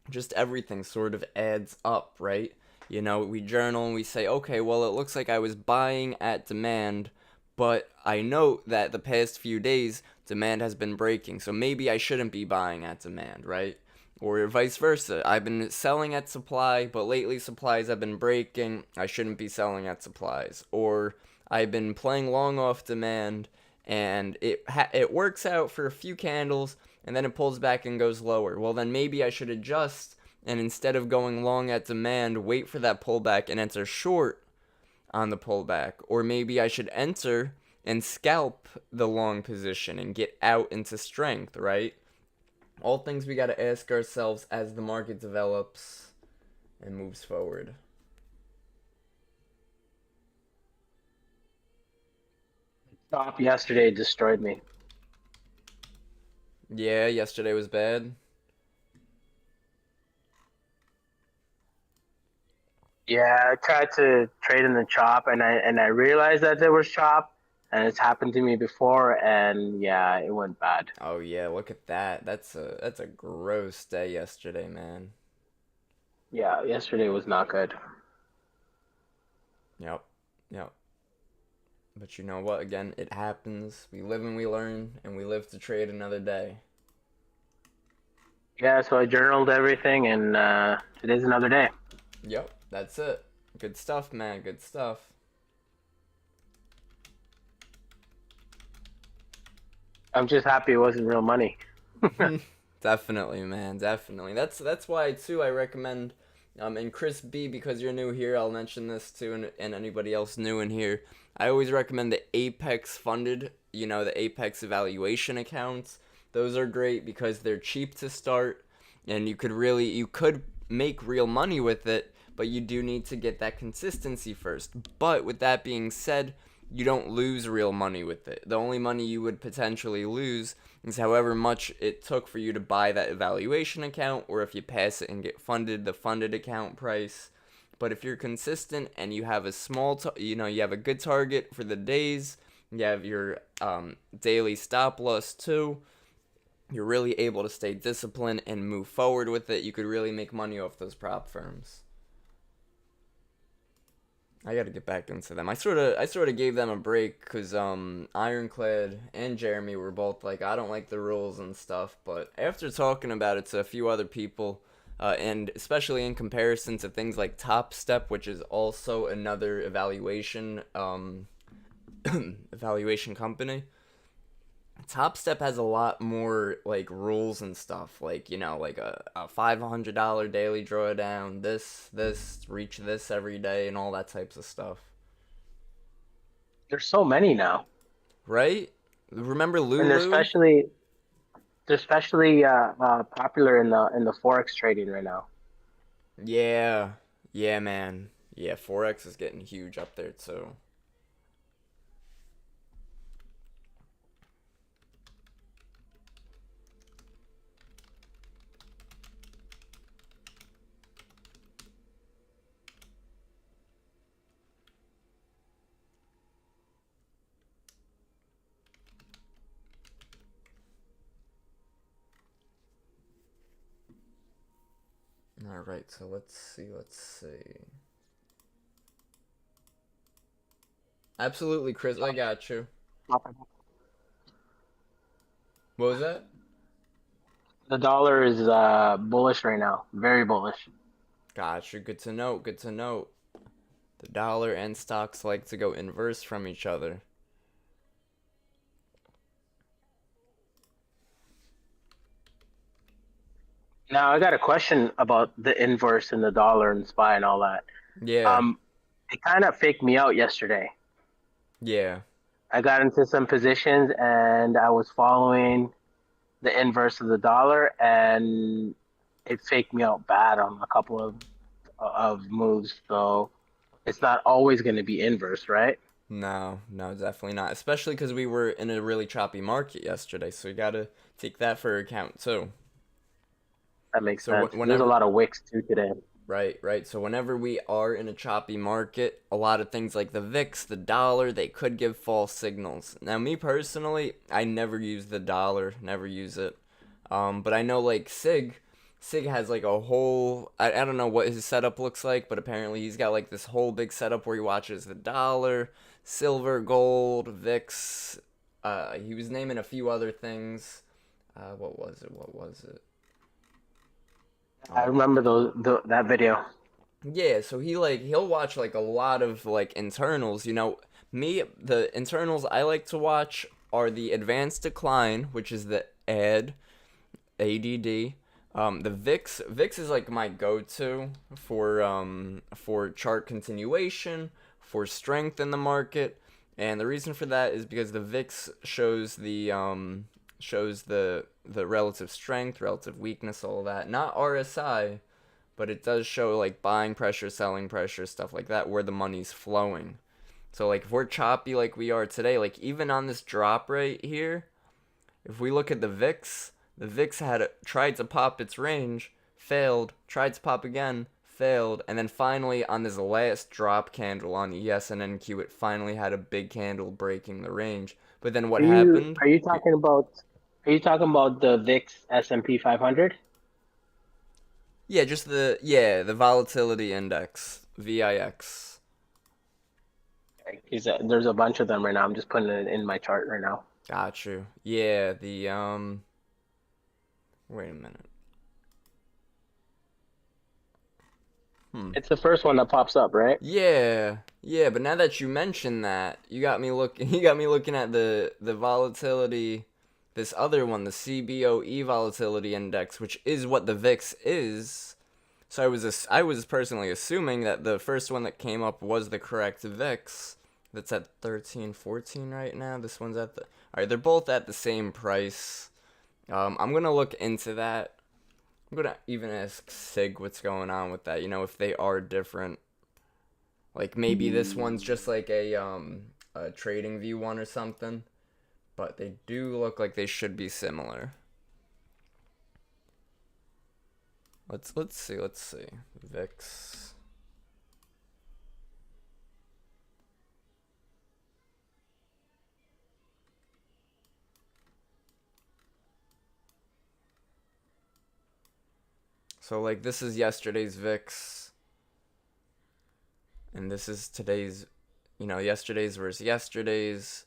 just everything sort of adds up, right? We journal and we say, okay, well, it looks like I was buying at demand, but I note that the past few days, demand has been breaking, so maybe I shouldn't be buying at demand, right? Or vice versa. I've been selling at supply, but lately supplies have been breaking. I shouldn't be selling at supplies. Or I've been playing long off demand, and it works out for a few candles, and then it pulls back and goes lower. Well, then maybe I should adjust, and instead of going long at demand, wait for that pullback and enter short on the pullback. Or maybe I should enter and scalp the long position and get out into strength, right? All things we got to ask ourselves as the market develops and moves forward. Stop yesterday destroyed me. Yeah, yesterday was bad. Yeah, I tried to trade in the chop, and I realized that there was chop, and it's happened to me before, and yeah, it went bad. Oh yeah, look at that. That's a gross day yesterday, man. Yeah, yesterday was not good. Yep. Yep. But you know what? Again, it happens. We live and we learn, and we live to trade another day. Yeah, so I journaled everything, and today's another day. Yep, that's it. Good stuff, man. Good stuff. I'm just happy it wasn't real money. Definitely, man. Definitely. That's why too I recommend and Chris B, because you're new here, I'll mention this too, and anybody else new in here. I always recommend the Apex funded, the Apex evaluation accounts. Those are great because they're cheap to start, and you could make real money with it, but you do need to get that consistency first. But with that being said, you don't lose real money with it. The only money you would potentially lose is however much it took for you to buy that evaluation account, or if you pass it and get funded, the funded account price. But if you're consistent and you have a you have a good target for the days, you have your daily stop loss too, you're really able to stay disciplined and move forward with it. You could really make money off those prop firms. I got to get back into them. I sort of gave them a break because Ironclad and Jeremy were both like, I don't like the rules and stuff. But after talking about it to a few other people, and especially in comparison to things like Top Step, which is also another evaluation company, Top Step has a lot more like rules and stuff, like like a $500 daily drawdown, this reach this every day, and all that types of stuff. There's so many now, Right? Remember and Lulu? they're especially popular in the forex trading right now. Yeah, yeah, man. Yeah, Forex is getting huge up there too. All right, so let's see. Absolutely, Chris, I got you. What was that? The dollar is bullish right now, very bullish. Got you. Good to know. Good to know. The dollar and stocks like to go inverse from each other. Now I got a question about the inverse and the dollar and SPY and all that. Yeah, Um, it kind of faked me out yesterday. yeah. I got into some positions and I was following the inverse of the dollar, and it faked me out bad on a couple of moves. So it's not always going to be inverse, right? No, no, definitely not. Especially because we were in a really choppy market yesterday, so you gotta take that for account too. That makes So sense. There's a whenever, lot of wicks too today. right, right. So whenever we are in a choppy market, a lot of things like the VIX, the dollar, they could give false signals. Now, me personally, I never use the dollar, never use it. But I know like Sig has like a whole. I don't know what his setup looks like, but apparently he's got like this whole big setup where he watches the dollar, silver, gold, VIX. He was naming a few other things. What was it? What was it? I Um, remember that video. Yeah, so he'll watch like a lot of like internals, Me, the internals I like to watch are the advanced decline, which is the ADD. The VIX is like my go-to for chart continuation, for strength in the market, and the reason for that is because the VIX shows the relative strength, relative weakness, all that. Not RSI, but it does show like buying pressure, selling pressure, stuff like that, where the money's flowing. So like if we're choppy like we are today, like even on this drop right here, if we look at the VIX had tried to pop its range, failed, tried to pop again, failed, and then finally on this last drop candle on ESNNQ, it finally had a big candle breaking the range. But then what Are you happened? are you talking about the VIX S&P 500? Yeah, just the volatility index, VIX. Because there's a bunch of them right now. I'm just putting it in my chart right now. Got you. Yeah, the wait a minute. Hmm. It's the first one that pops up, right? Yeah, yeah, but now that you mention that, you got me looking. You got me looking at the volatility, this other one, the CBOE volatility index, which is what the VIX is. So I was personally assuming that the first one that came up was the correct VIX. That's at 1314 right now. This one's at the. All right, they're both at the same price. I'm gonna look into that. I'm gonna even ask Sig what's going on with that. If they are different. Like maybe this one's just like a trading view one or something, but they do look like they should be similar. Let's see. VIX. So like this is yesterday's VIX, and this is today's, yesterday's versus yesterday's.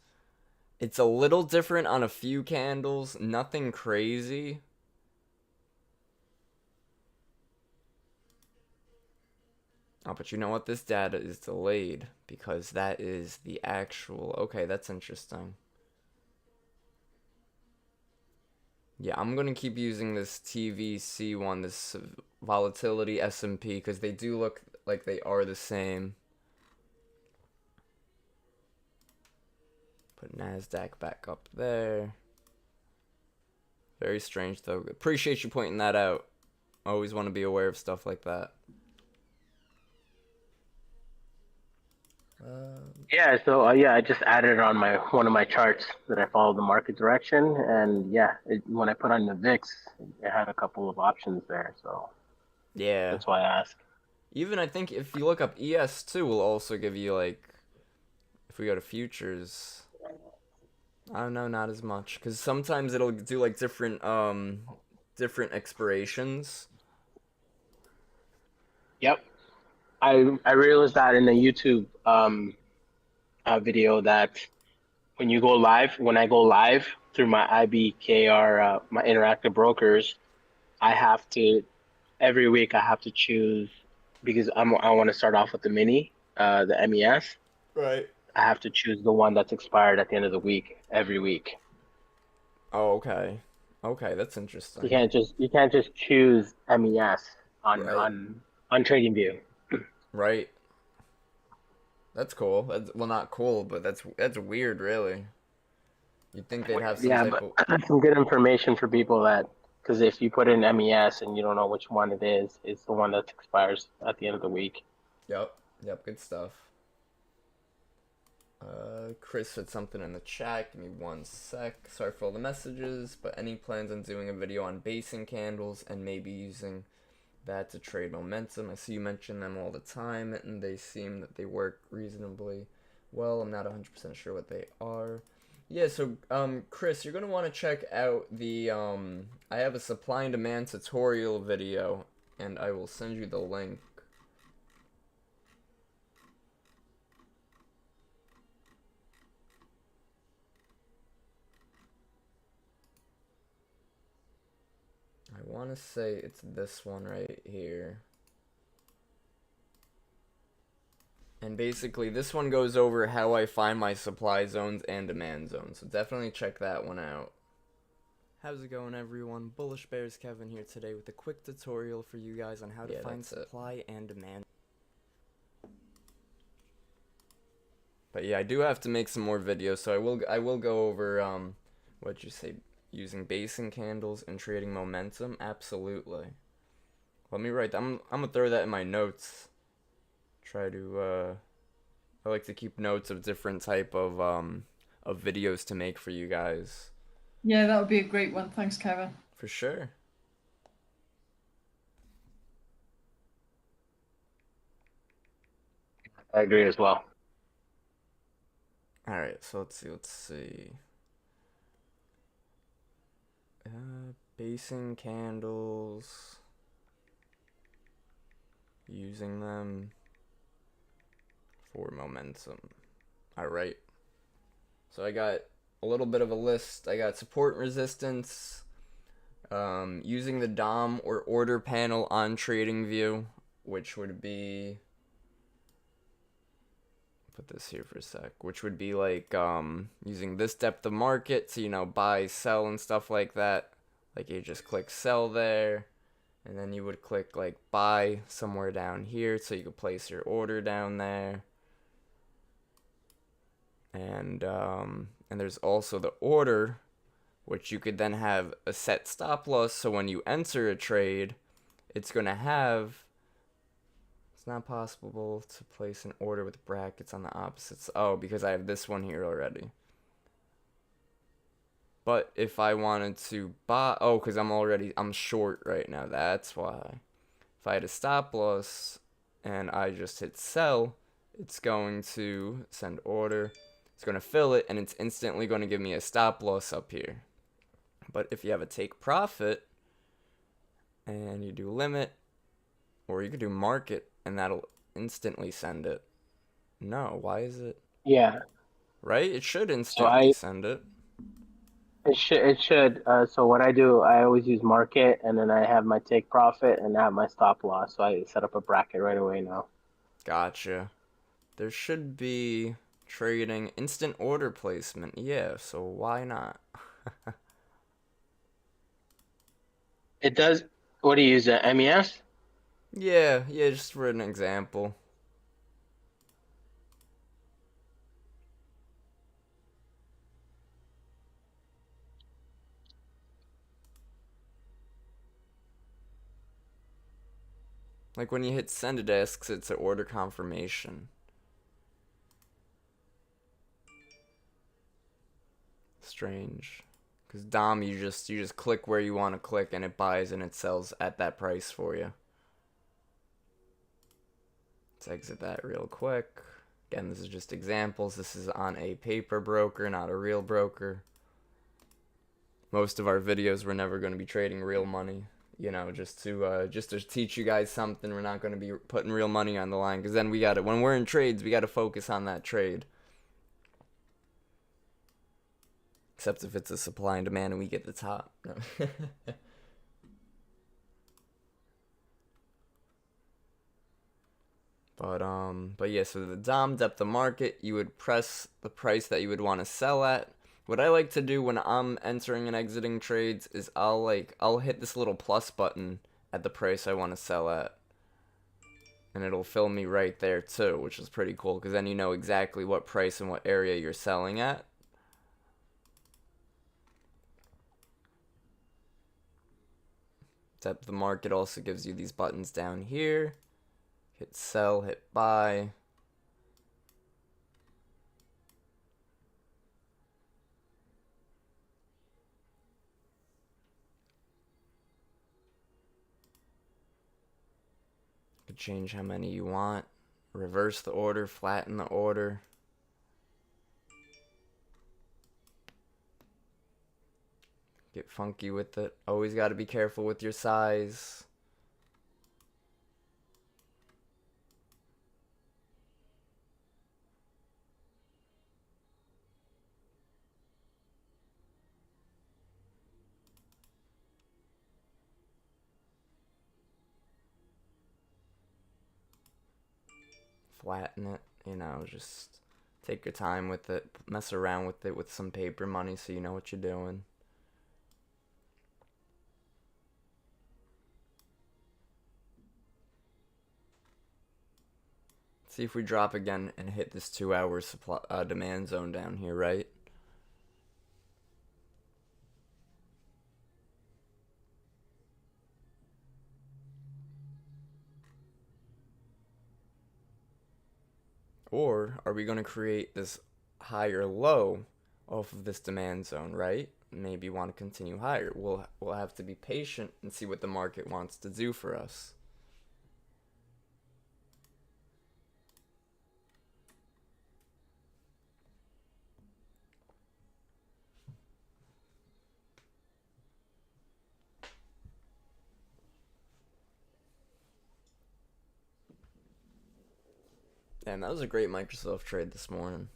It's a little different on a few candles, nothing crazy. Oh, but you know what? This data is delayed because that is the actual. Okay, that's interesting. Yeah, I'm gonna keep using this TVC one, this volatility S&P, because they do look like they are the same. Put NASDAQ back up there. Very strange though. Appreciate you pointing that out. Always want to be aware of stuff like that. Yeah, so yeah, I just added it on my one of my charts that I follow the market direction, and yeah, when I put on the VIX, it had a couple of options there, so Yeah. that's why I asked. Even I think if you look up ES2 will also give you like if we go to futures. I don't know, not as much cuz sometimes it'll do like different expirations. Yep, I realized that in the YouTube video that when I go live through my IBKR, my interactive brokers, I have to every week I have to choose because I want to start off with the mini, the MES. Right. I have to choose the one that's expired at the end of the week every week. Oh, okay. Okay, that's You interesting. can't just choose MES on Right. on TradingView. Right. That's cool. That's well not cool, but that's weird really. You'd think they'd have some Yeah, type but of. that's some good information for people that because if you put in MES and you don't know which one it is, it's the one that expires at the end of the week. Yep. Yep, good stuff. Chris said something in the chat. Give me 1 sec. Sorry for all the messages, but any plans on doing a video on basing candles and maybe using that to trade momentum? I see you mention them all the time, and they seem that they work reasonably well. I'm not 100% sure what they are. Yeah, so Chris, you're gonna want to check out the I have a supply and demand tutorial video, and I will send you the link. I want to say it's this one right here. And basically, this one goes over how I find my supply zones and demand zones. So definitely check that one out. How's it going, everyone? Bullish Bears Kevin here today with a quick tutorial for you guys on how to find supply and demand. But yeah, I do have to make some more videos, so I will go over what'd you say, using basing candles and trading momentum. Absolutely. Let me write. I'm gonna throw that in my notes. Try to I like to keep notes of different type of videos to make for you guys. Yeah, that would be a great one. Thanks, Kevin. For sure. I agree as well. All right, so let's see. Basing candles. Using them for momentum. Alright. So I got a little bit of a list. I got support and resistance. Using the DOM or order panel on TradingView, which would be, put this here for a sec, which would be like using this depth of market to, you know, buy, sell, and stuff like that. Like you just click sell there, and then you would click like buy somewhere down here so you could place your order down there. And there's also the order, which you could then have a set stop loss, so when you enter a trade, it's going to have, it's not possible to place an order with brackets on the opposites. Oh, because I have this one here already. But if I wanted to buy, oh, because I'm short right now, that's why. If I had a stop loss and I just hit sell, it's going to send order. It's going to fill it, and it's instantly going to give me a stop loss up here. But if you have a take profit, and you do limit, or you could do market, and that'll instantly send it. No, why is it? Yeah. Right? It should instantly send it. It should. So what I do, I always use market, and then I have my take profit, and I have my stop loss. So I set up a bracket right away now. Gotcha. There should be trading instant order placement. Yeah, so why not? It does. What do you use? MES? Yeah, just for an example. Like when you hit send, it asks it's an order confirmation. Strange. Because DOM, you just click where you want to click and it buys and it sells at that price for you. Let's exit that real quick. Again, this is just examples. This is on a paper broker, not a real broker. Most of our videos, we're never going to be trading real money. You know, just to teach you guys something. We're not going to be putting real money on the line, because then when we're in trades, we got to focus on that trade. Except if it's a supply and demand and we get the top. No. But yeah, so the DOM, depth of market, you would press the price that you would want to sell at. What I like to do when I'm entering and exiting trades is I'll hit this little plus button at the price I want to sell at. And it'll fill me right there too, which is pretty cool, because then you know exactly what price and what area you're selling at. Depth of the market also gives you these buttons down here. Hit sell, hit buy. change how many you want. Reverse the order, flatten the order. Get funky with it. Always got to be careful with your size. Flatten it, you know, just take your time with it. Mess around with it with some paper money so you know what you're doing. See if we drop again and hit this 2-hour supply demand zone down here, right? Or are we going to create this higher low off of this demand zone, right? Maybe want to continue higher. We'll have to be patient and see what the market wants to do for us. And that was a great Microsoft trade this morning.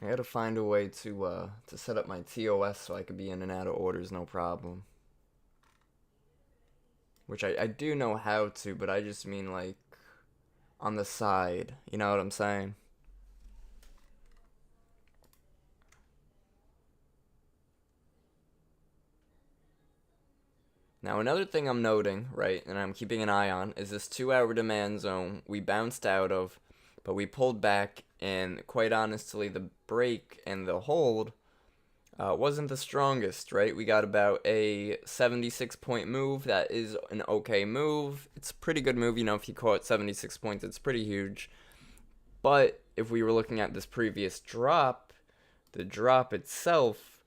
I gotta find a way to set up my TOS so I could be in and out of orders no problem. Which I do know how to, but I just mean like on the side. You know what I'm saying? Now another thing I'm noting, right, and I'm keeping an eye on, is this 2-hour demand zone we bounced out of, but we pulled back, and quite honestly, the break and the hold wasn't the strongest, right? We got about a 76-point move. That is an okay move. It's a pretty good move, you know, if you call it 76 points, it's pretty huge. But if we were looking at this previous drop, the drop itself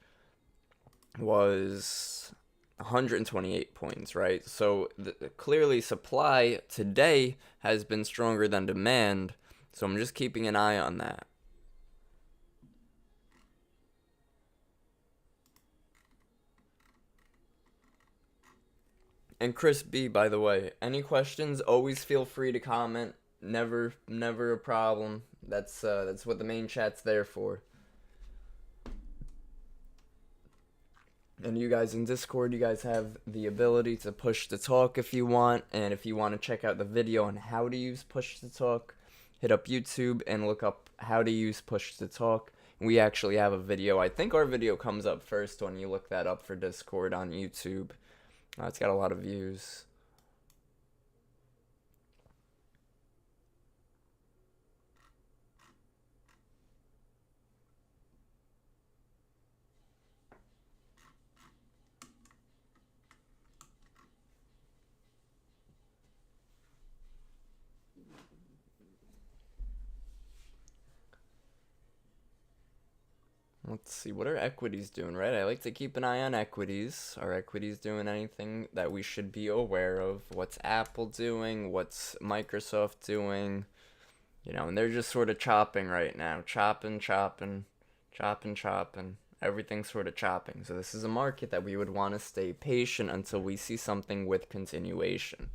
was 128 points, right? So clearly supply today has been stronger than demand, so I'm just keeping an eye on that. And Chris B, by the way, any questions, always feel free to comment. Never a problem. That's what the main chat's there for. And you guys in Discord, you guys have the ability to push to talk if you want. And if you want to check out the video on how to use push to talk, hit up YouTube and look up how to use push to talk. We actually have a video. I think our video comes up first when you look that up for Discord on YouTube. It's got a lot of views. Let's see, what are equities doing, right? I like to keep an eye on equities. Are equities doing anything that we should be aware of? What's Apple doing? What's Microsoft doing? You know, and they're just sort of chopping right now. Chopping. Everything's sort of chopping. So this is a market that we would want to stay patient until we see something with continuation.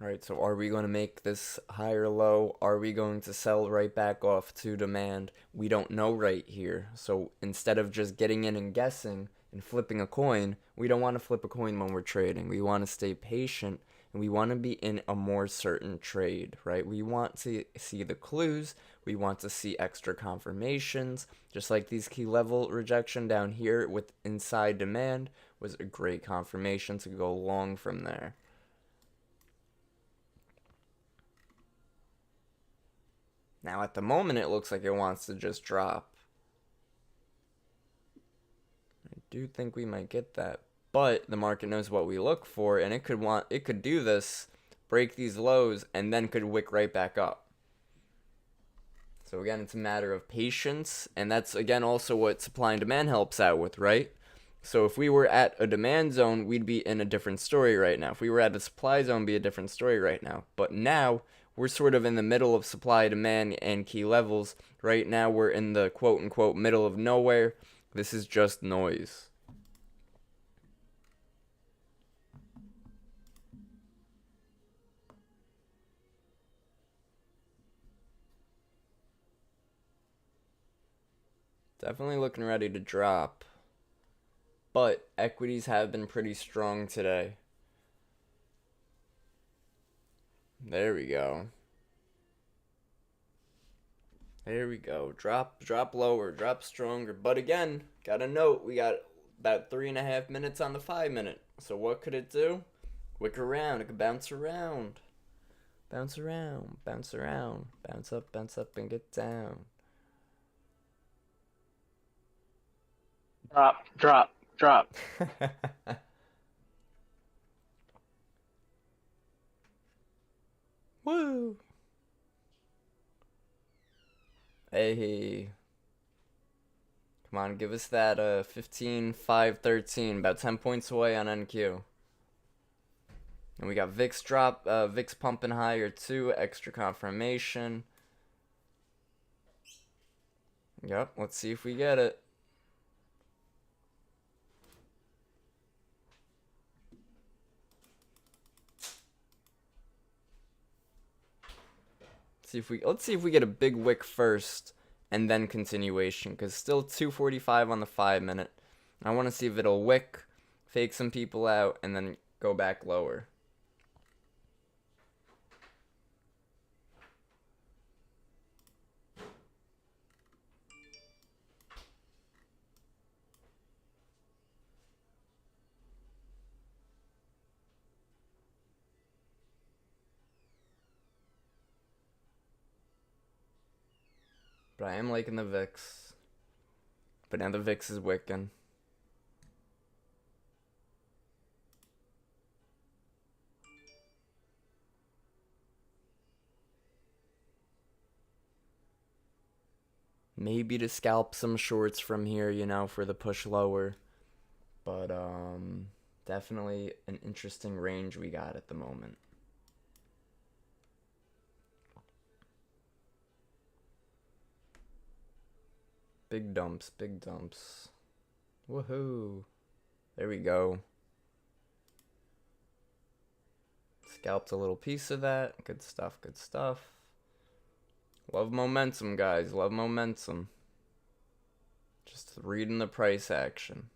Alright, so are we going to make this higher low? Are we going to sell right back off to demand? We don't know right here. So instead of just getting in and guessing and flipping a coin, we don't want to flip a coin when we're trading. We want to stay patient and we want to be in a more certain trade, right? We want to see the clues. We want to see extra confirmations. Just like these key level rejection down here with inside demand was a great confirmation to go long from there. Now at the moment it looks like it wants to just drop. I do think we might get that. But the market knows what we look for, and it could do this, break these lows, and then could wick right back up. So again, it's a matter of patience, and that's again also what supply and demand helps out with, right? So if we were at a demand zone, we'd be in a different story right now. If we were at a supply zone, it'd be a different story right now. But now we're sort of in the middle of supply, demand, and key levels. Right now we're in the quote-unquote middle of nowhere. This is just noise. Definitely looking ready to drop. But equities have been pretty strong today. There we go. There we go. Drop lower, drop stronger. But again, gotta note, we got about 3.5 minutes on the 5-minute. So what could it do? Wick around. It could bounce around. Bounce around. Bounce around. Bounce up, and get down. Drop. Woo! Hey. Come on, give us that 15, 5, 13. About 10 points away on NQ. And we got VIX VIX pumping higher too. Extra confirmation. Yep, let's see if we get it. Let's see if we get a big wick first and then continuation, because still 245 on the 5-minute. I want to see if it'll wick, fake some people out, and then go back lower. But I am liking the VIX. But now the VIX is wicking. Maybe to scalp some shorts from here, for the push lower. But definitely an interesting range we got at the moment. Big dumps, big dumps. Woohoo. There we go. Scalped a little piece of that. Good stuff, good stuff. Love momentum, guys. Love momentum. Just reading the price action.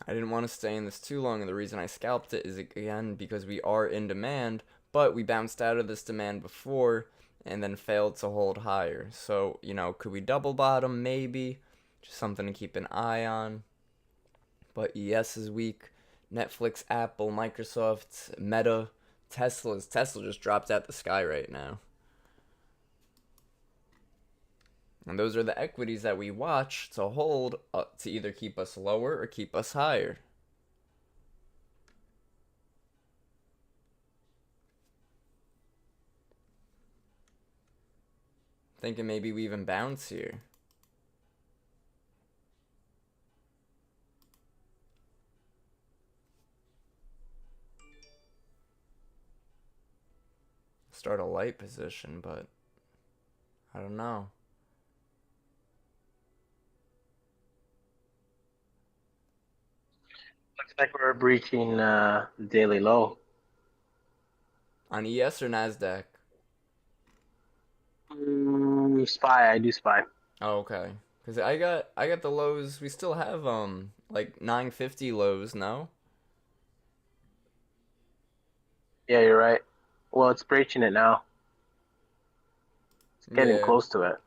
I didn't want to stay in this too long, and the reason I scalped it is, again, because we are in demand, but we bounced out of this demand before and then failed to hold higher. So, could we double bottom? Maybe. Just something to keep an eye on. But ES is weak. Netflix, Apple, Microsoft, Meta, Tesla just dropped out the sky right now. And those are the equities that we watch to hold to either keep us lower or keep us higher. Thinking maybe we even bounce here. Start a light position, but I don't know. Looks like we're breaching the daily low. On ES or NASDAQ? SPY, I do SPY. Oh, okay. Cause I got the lows. We still have like 950 lows, no? Yeah, you're right. Well, it's breaching it now. It's getting Yeah. close to it.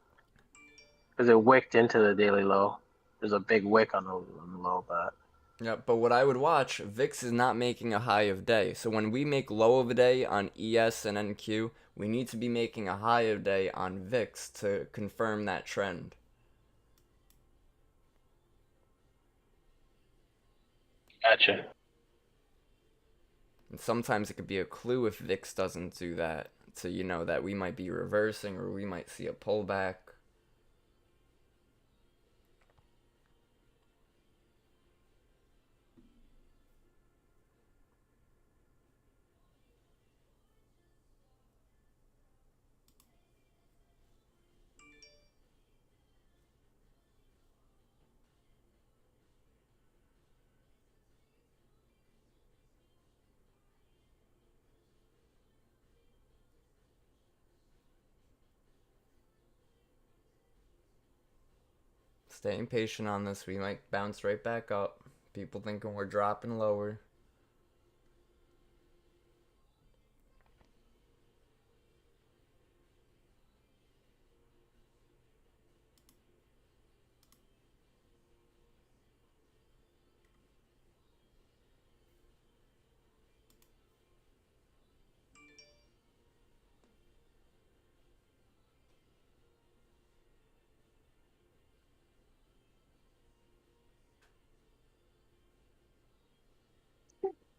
because it wicked into the daily low. There's a big wick on the low, but Yeah, but what I would watch, VIX is not making a high of day. So when we make low of a day on ES and NQ, we need to be making a high of day on VIX to confirm that trend. gotcha. And sometimes it could be a clue if VIX doesn't do that, to that we might be reversing or we might see a pullback. Staying patient on this, we might bounce right back up. People thinking we're dropping lower.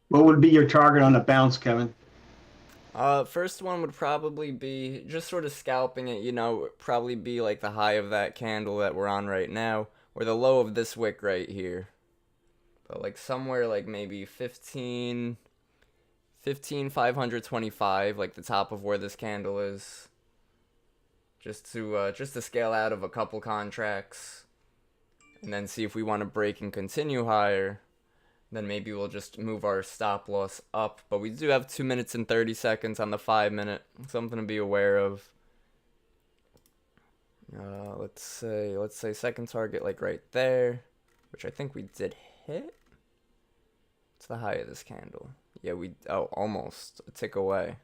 What would be your target on the bounce, Kevin? First one would probably be just sort of scalping it, probably be like the high of that candle that we're on right now, or the low of this wick right here. But like somewhere like maybe 525, like the top of where this candle is. Just to scale out of a couple contracts. And then see if we want to break and continue higher. Then maybe we'll just move our stop loss up. But we do have 2 minutes and 30 seconds on the 5 minute. Something to be aware of. Let's say second target like right there. Which I think we did hit. It's the high of this candle. Yeah, almost a tick away.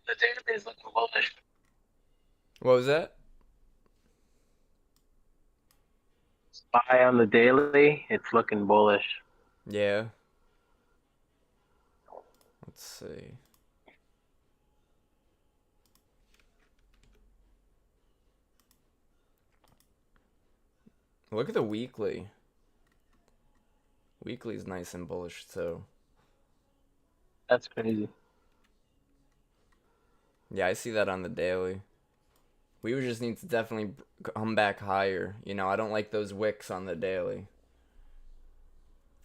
The database looking bullish. What was that? Buy on the daily, it's looking bullish. Yeah. Let's see. Look at the weekly. Weekly's nice and bullish too. That's crazy. Yeah, I see that on the daily. We would just need to definitely come back higher. I don't like those wicks on the daily.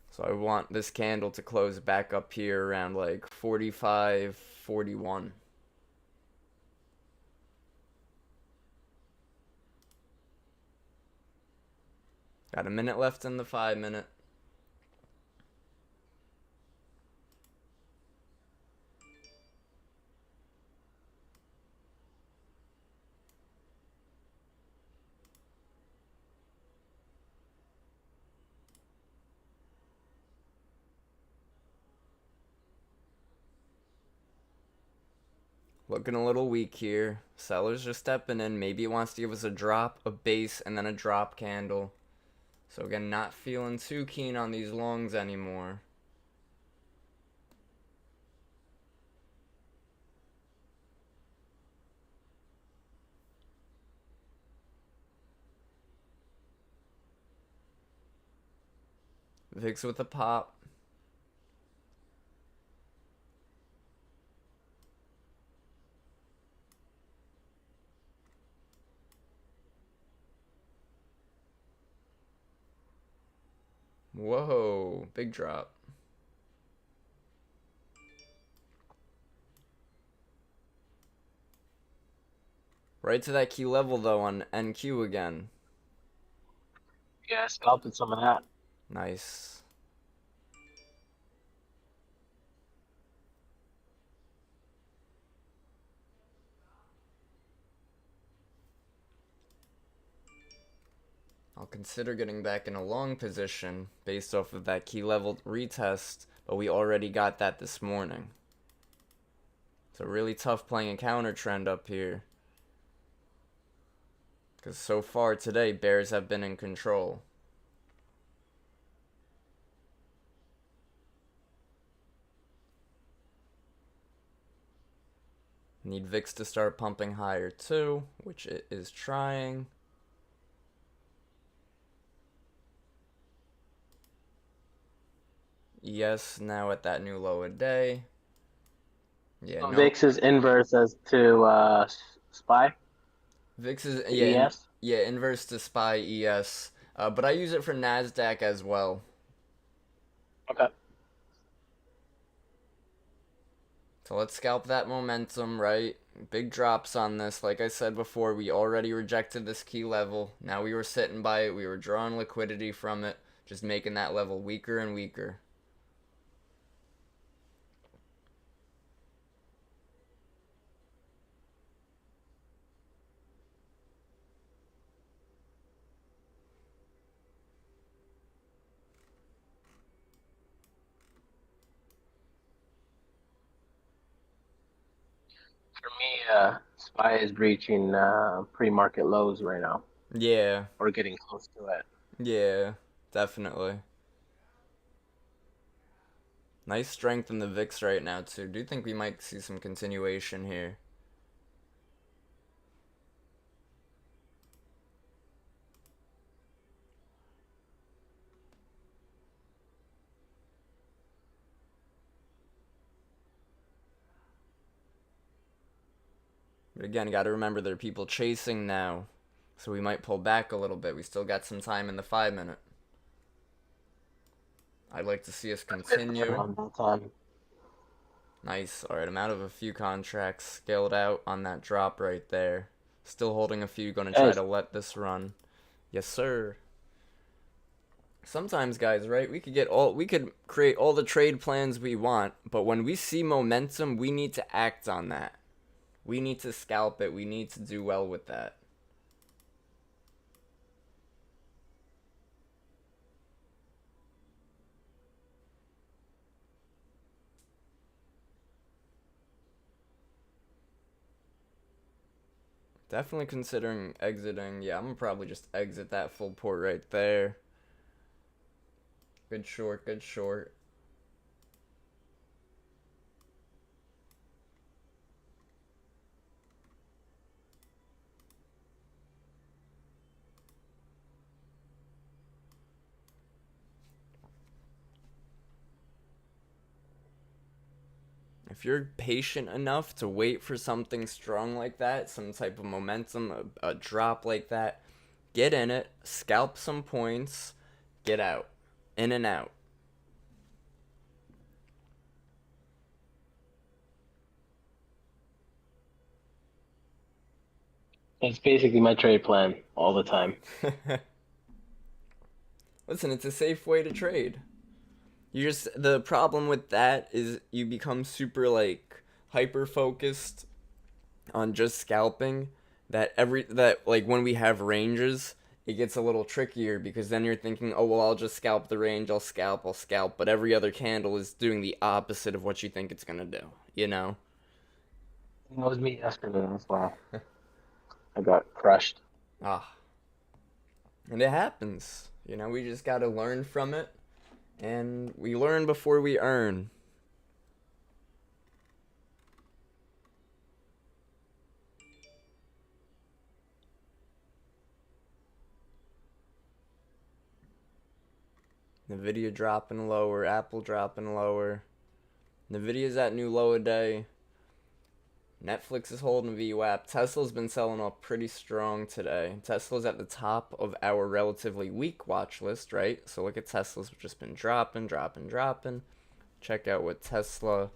So I want this candle to close back up here around like 45, 41. Got a minute left in the 5 minute. Looking a little weak here. Sellers just stepping in. Maybe it wants to give us a drop, a base, and then a drop candle. So again, not feeling too keen on these longs anymore. VIX with a pop. Whoa, big drop. Right to that key level though on NQ again. Yeah, I scalped some of that. Nice. I'll consider getting back in a long position based off of that key level retest, but we already got that this morning. So really tough playing a counter trend up here. Because so far today, bears have been in control. Need VIX to start pumping higher too, which it is trying. Yes, now at that new low a day. Yeah, no. VIX is inverse as to SPY, VIX is to yeah, ES. yeah, inverse to SPY ES. But I use it for NASDAQ as well. Okay. So let's scalp that momentum, right? Big drops on this. Like I said before, we already rejected this key level. Now we were sitting by it. We were drawing liquidity from it, just making that level weaker and weaker. For me, SPY is breaching pre-market lows right now, Yeah, or getting close to it. yeah, definitely. Nice strength in the VIX right now, too. Do you think we might see some continuation here? But again, got to remember there are people chasing now. So we might pull back a little bit. We still got some time in the 5-minute. I'd like to see us continue. Around that time. Nice. Alright, I'm out of a few contracts. Scaled out on that drop right there. Still holding a few. Gonna try to let this run. Yes, sir. Sometimes, guys, right? We could create all the trade plans we want, but when we see momentum, we need to act on that. We need to scalp it. We need to do well with that. Definitely considering exiting. Yeah, I'm gonna probably just exit that full port right there. Good short, good short. If you're patient enough to wait for something strong like that, some type of momentum, a drop like that, get in it, scalp some points, get out. In and out. That's basically my trade plan all the time. Listen, it's a safe way to trade. The problem with that is you become super like hyper focused on just scalping that like when we have ranges, it gets a little trickier because then you're thinking, oh well, I'll just scalp the range, I'll scalp, but every other candle is doing the opposite of what you think it's gonna do, you know? It was me yesterday. That's why I got crushed. Ah. And it happens. You know, we just gotta learn from it. And we learn before we earn. Nvidia dropping lower, Apple dropping lower. Nvidia's at new low a day. Netflix is holding VWAP. Tesla's been selling off pretty strong today. Tesla's at the top of our relatively weak watch list, right? So look at Tesla's just been dropping. Check out what Tesla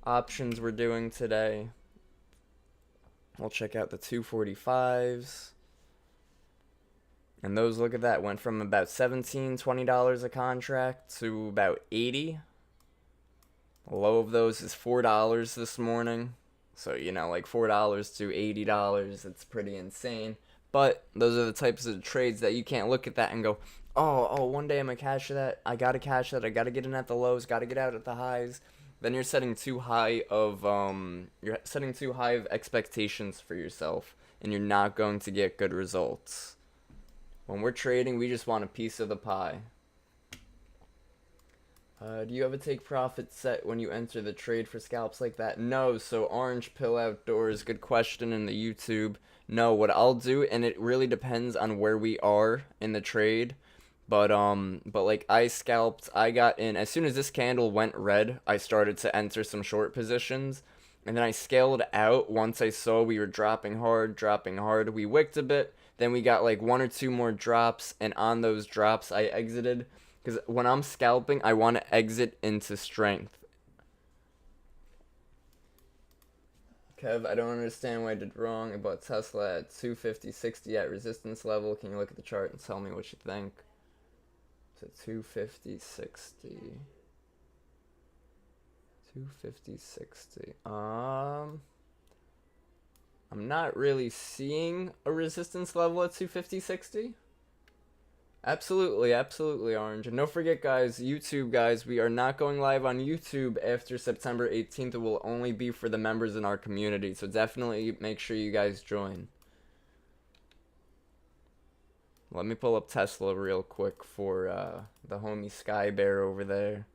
options we're doing today. We'll check out the 245s. And those, look at that, went from about $17, $20 a contract to about 80. The low of those is $4 this morning. So, you know, like $4 to $80, it's pretty insane. But those are the types of trades that you can't look at that and go, one day I'm gonna cash that. I gotta cash that. I gotta get in at the lows. Gotta get out at the highs. Then you're setting too high of expectations for yourself, and you're not going to get good results. When we're trading, we just want a piece of the pie. Do you ever take profit set when you enter the trade for scalps like that? No. So Orange Pill Outdoors, good question in the YouTube. No, what I'll do, and it really depends on where we are in the trade, but like I scalped, I got in as soon as this candle went red, I started to enter some short positions, and then I scaled out once I saw we were dropping hard. We wicked a bit, then we got like one or two more drops, and on those drops I exited. Because when I'm scalping, I want to exit into strength. Kev, I don't understand what I did wrong. I bought Tesla at 250.60 at resistance level. Can you look at the chart and tell me what you think? It's at 250.60. 250.60. I'm not really seeing a resistance level at 250.60. Absolutely, Orange. And don't forget, guys, YouTube, guys, we are not going live on YouTube after September 18th. It will only be for the members in our community, so definitely make sure you guys join. Let me pull up Tesla real quick for the homie Sky Bear over there.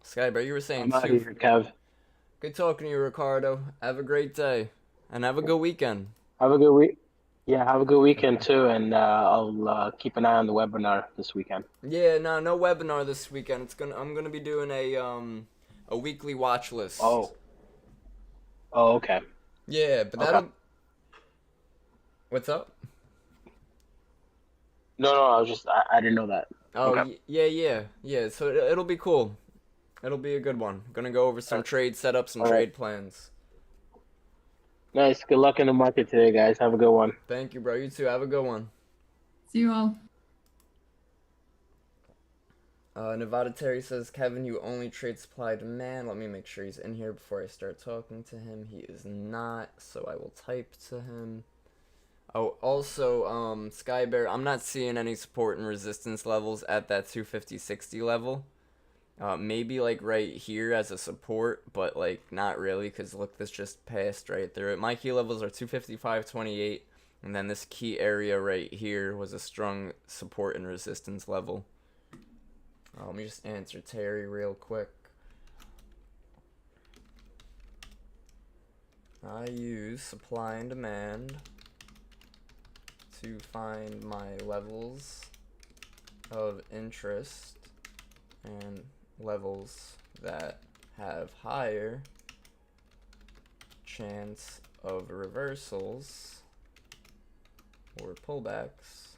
Sky Bear, you were saying I'm out here, Kev. Good talking to you, Ricardo. Have a great day, and have a good weekend. Have a good week. Yeah, have a good weekend too, and I'll keep an eye on the webinar this weekend. Yeah, no webinar this weekend. I'm gonna be doing a weekly watch list. Oh, okay. Yeah, but that'll. Okay. What's up? No, I didn't know that. Oh, okay. Yeah. So it'll be cool. It'll be a good one. Gonna go over some trade setups and trade plans. Nice. Good luck in the market today, guys. Have a good one. Thank you, bro. You too. Have a good one. See you all. Nevada Terry says, Kevin, you only trade supply demand. Let me make sure he's in here before I start talking to him. He is not, so I will type to him. Oh, also, Sky Bear, I'm not seeing any support and resistance levels at that 250.60 level. Maybe like right here as a support, but like not really, because look, this just passed right through it. My key levels are 255.28, and then this key area right here was a strong support and resistance level. Let me just answer Terry real quick. I use supply and demand to find my levels of interest and levels that have higher chance of reversals or pullbacks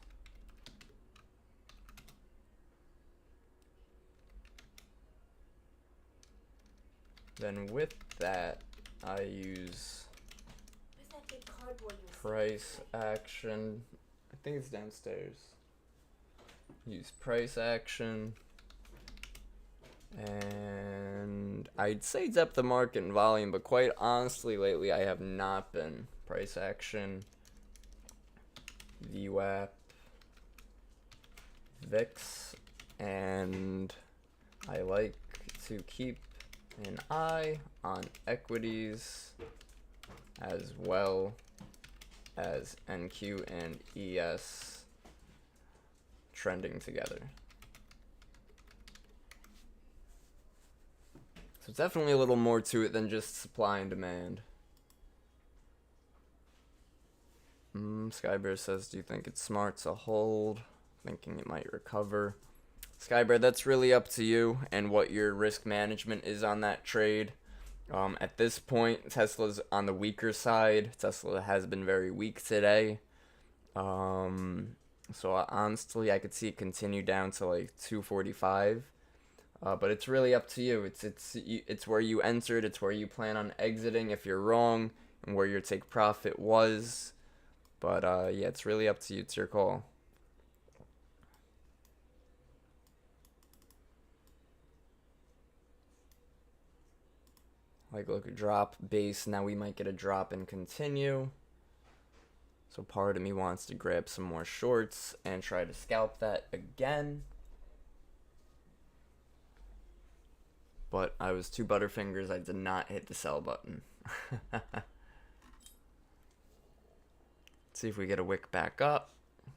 then with that I use price action. I think it's downstairs. Use price action. And I'd say depth of market and volume, but quite honestly lately I have not been. Price action, VWAP, VIX, and I like to keep an eye on equities as well as NQ and ES trending together. So it's definitely a little more to it than just supply and demand. Skybear says, do you think it's smart to hold? Thinking it might recover. Skybear, that's really up to you and what your risk management is on that trade. At this point, Tesla's on the weaker side. Tesla has been very weak today. So honestly, I could see it continue down to like 245. But it's really up to you. It's where you entered. It's where you plan on exiting. If you're wrong, and where your take profit was. But yeah, it's really up to you. It's your call. Like, look, a drop base. Now we might get a drop and continue. So part of me wants to grab some more shorts and try to scalp that again. But I was too butterfingers. I did not hit the sell button. Let's see if we get a wick back up.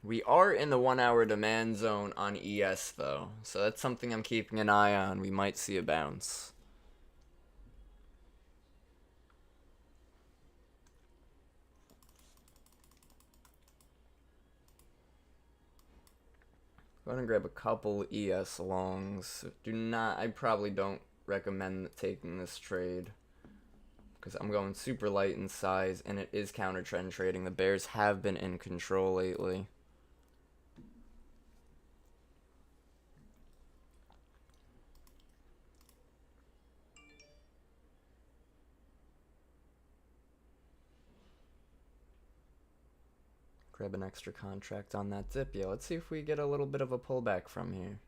We are in the 1 hour demand zone on ES though. So that's something I'm keeping an eye on. We might see a bounce. Go ahead and grab a couple ES longs. I probably don't recommend taking this trade because I'm going super light in size and it is counter trend trading. The bears have been in control lately. Grab an extra contract on that dip. Yeah, let's see if we get a little bit of a pullback from here.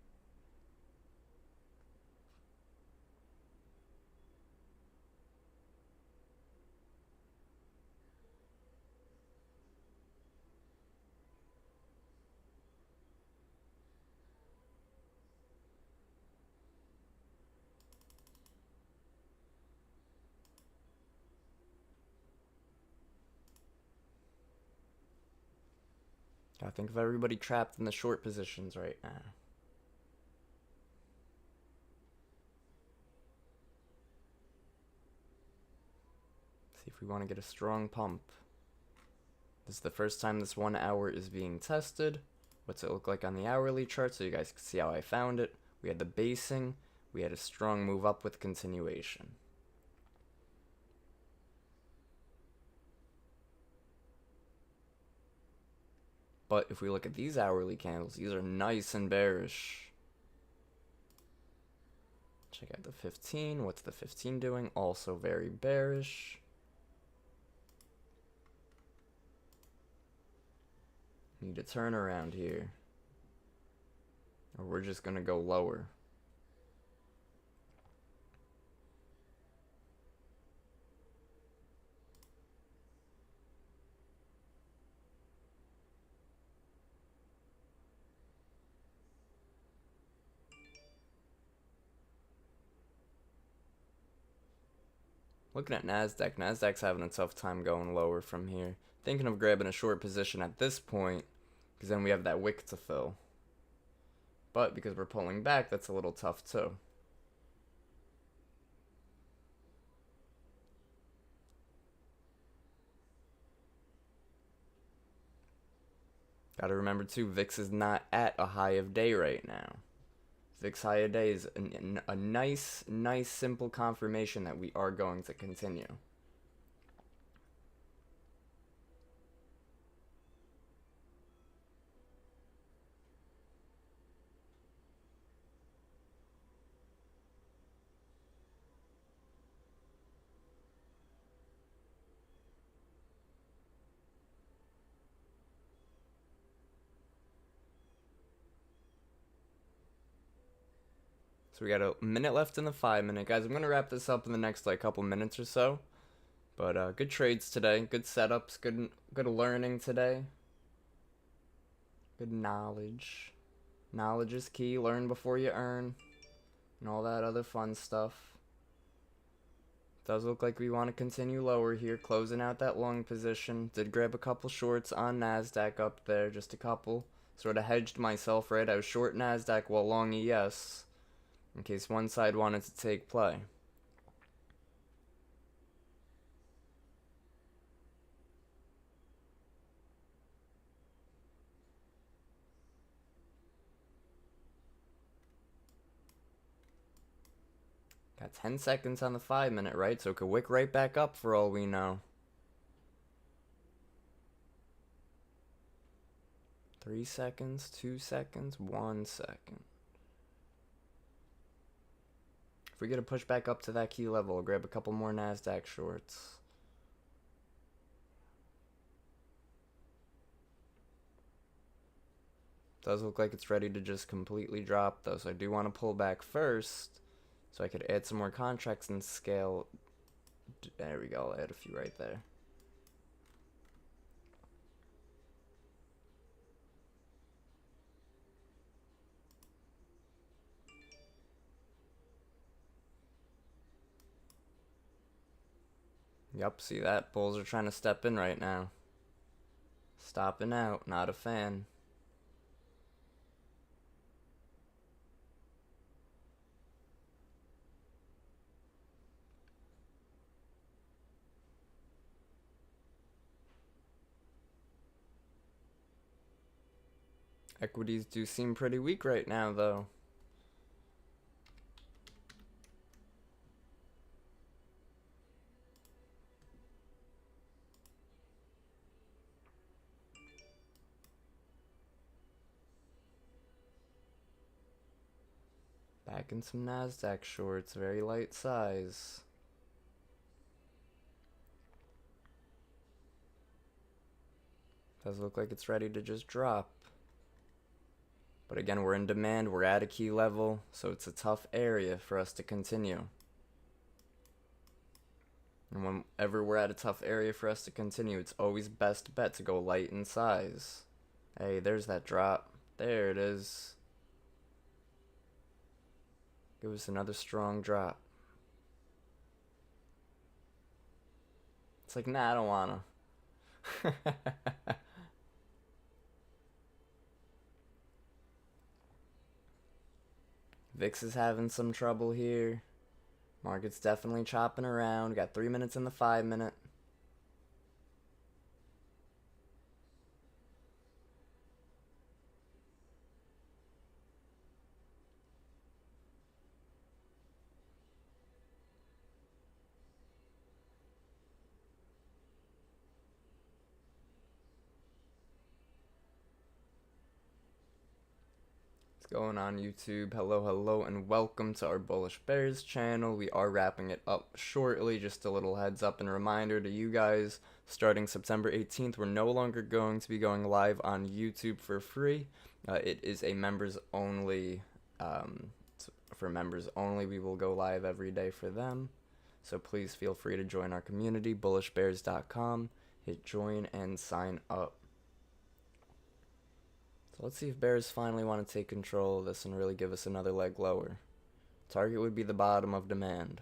I think of everybody trapped in the short positions right now. See if we want to get a strong pump. This is the first time this 1 hour is being tested. What's it look like on the hourly chart so you guys can see how I found it. We had the basing. We had a strong move up with continuation. But if we look at these hourly candles, these are nice and bearish. Check out the 15. What's the 15 doing? Also very bearish. Need a turnaround here. Or we're just going to go lower. Looking at NASDAQ, NASDAQ's having a tough time going lower from here. Thinking of grabbing a short position at this point, because then we have that wick to fill. But because we're pulling back, that's a little tough too. Gotta remember too, VIX is not at a high of day right now. VIX high of day is a nice, simple confirmation that we are going to continue. So we got a minute left in the 5 minute. Guys, I'm going to wrap this up in the next couple minutes or so. But good trades today. Good setups. Good learning today. Good knowledge. Knowledge is key. Learn before you earn. And all that other fun stuff. Does look like we want to continue lower here. Closing out that long position. Did grab a couple shorts on NASDAQ up there. Just a couple. Sort of hedged myself, right? I was short NASDAQ while long ES. In case one side wanted to take play. Got 10 seconds on the 5 minute, right? So it could wick right back up for all we know. 3 seconds, 2 seconds, 1 second. If we get a push back up to that key level, I'll grab a couple more NASDAQ shorts. Does look like it's ready to just completely drop though, so I do want to pull back first so I could add some more contracts and scale. There we go, I'll add a few right there. Yup, see that? Bulls are trying to step in right now. Stopping out, not a fan. Equities do seem pretty weak right now, though. Back in some NASDAQ shorts, very light size. Does look like it's ready to just drop. But again, we're in demand, we're at a key level, so it's a tough area for us to continue. And whenever we're at a tough area for us to continue, it's always best bet to go light in size. Hey, there's that drop. There it is. Give us another strong drop. It's like, nah, I don't wanna. VIX is having some trouble here. Market's definitely chopping around. Got 3 minutes in the 5 minute. What's going on YouTube? Hello and welcome to our Bullish Bears channel. We are wrapping it up shortly. Just a little heads up and reminder to you guys, starting September 18th, we're no longer going to be going live on YouTube for free. It is a members only, for members only. We will go live every day for them. So please feel free to join our community, bullishbears.com. Hit join and sign up. So let's see if bears finally want to take control of this and really give us another leg lower. Target would be the bottom of demand.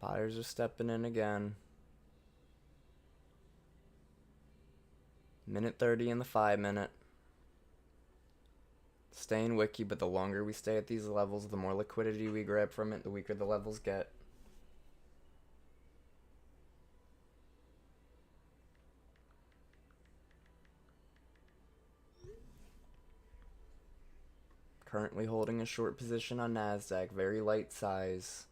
Buyers are stepping in again. Minute 30 in the 5 minute. Staying wicky, but the longer we stay at these levels, the more liquidity we grab from it, the weaker the levels get. Currently holding a short position on NASDAQ, very light size.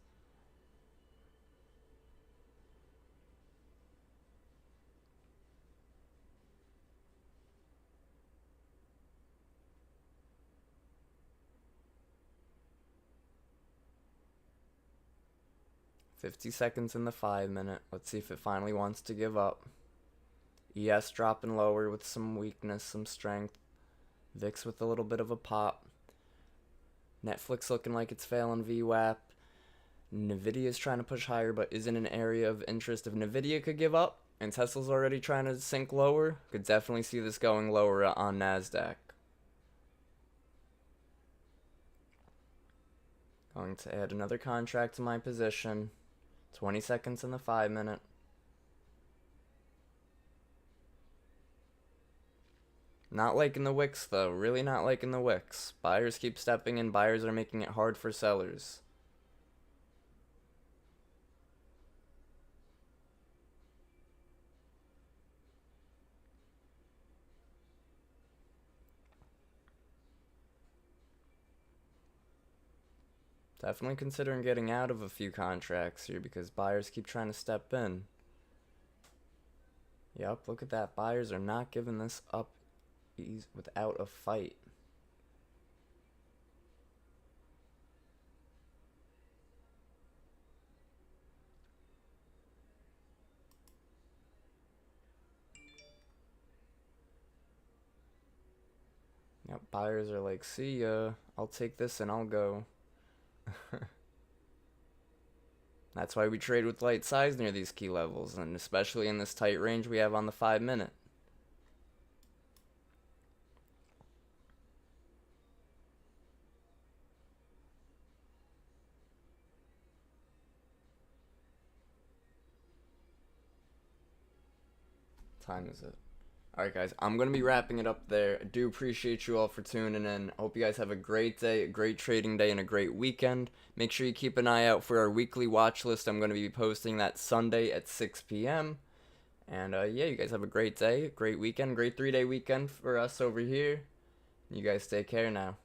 $50 in the 5 minute. Let's see if it finally wants to give up. ES dropping lower with some weakness, some strength. VIX with a little bit of a pop. Netflix looking like it's failing VWAP. Nvidia is trying to push higher, but is in an area of interest. If Nvidia could give up, and Tesla's already trying to sink lower, could definitely see this going lower on NASDAQ. Going to add another contract to my position. 20 seconds in the 5 minute. Not liking the wicks though, really not liking the wicks. Buyers keep stepping in, buyers are making it hard for sellers. Definitely considering getting out of a few contracts here because buyers keep trying to step in. Yep, look at that. Buyers are not giving this up without a fight. Yep, buyers are like, see ya, I'll take this and I'll go. That's why we trade with light size near these key levels, and especially in this tight range we have on the 5 minute. Time is it? Alright guys, I'm going to be wrapping it up there. I do appreciate you all for tuning in. I hope you guys have a great day, a great trading day, and a great weekend. Make sure you keep an eye out for our weekly watch list. I'm going to be posting that Sunday at 6 p.m. And yeah, you guys have a great day, great weekend, great 3-day weekend for us over here. You guys take care now.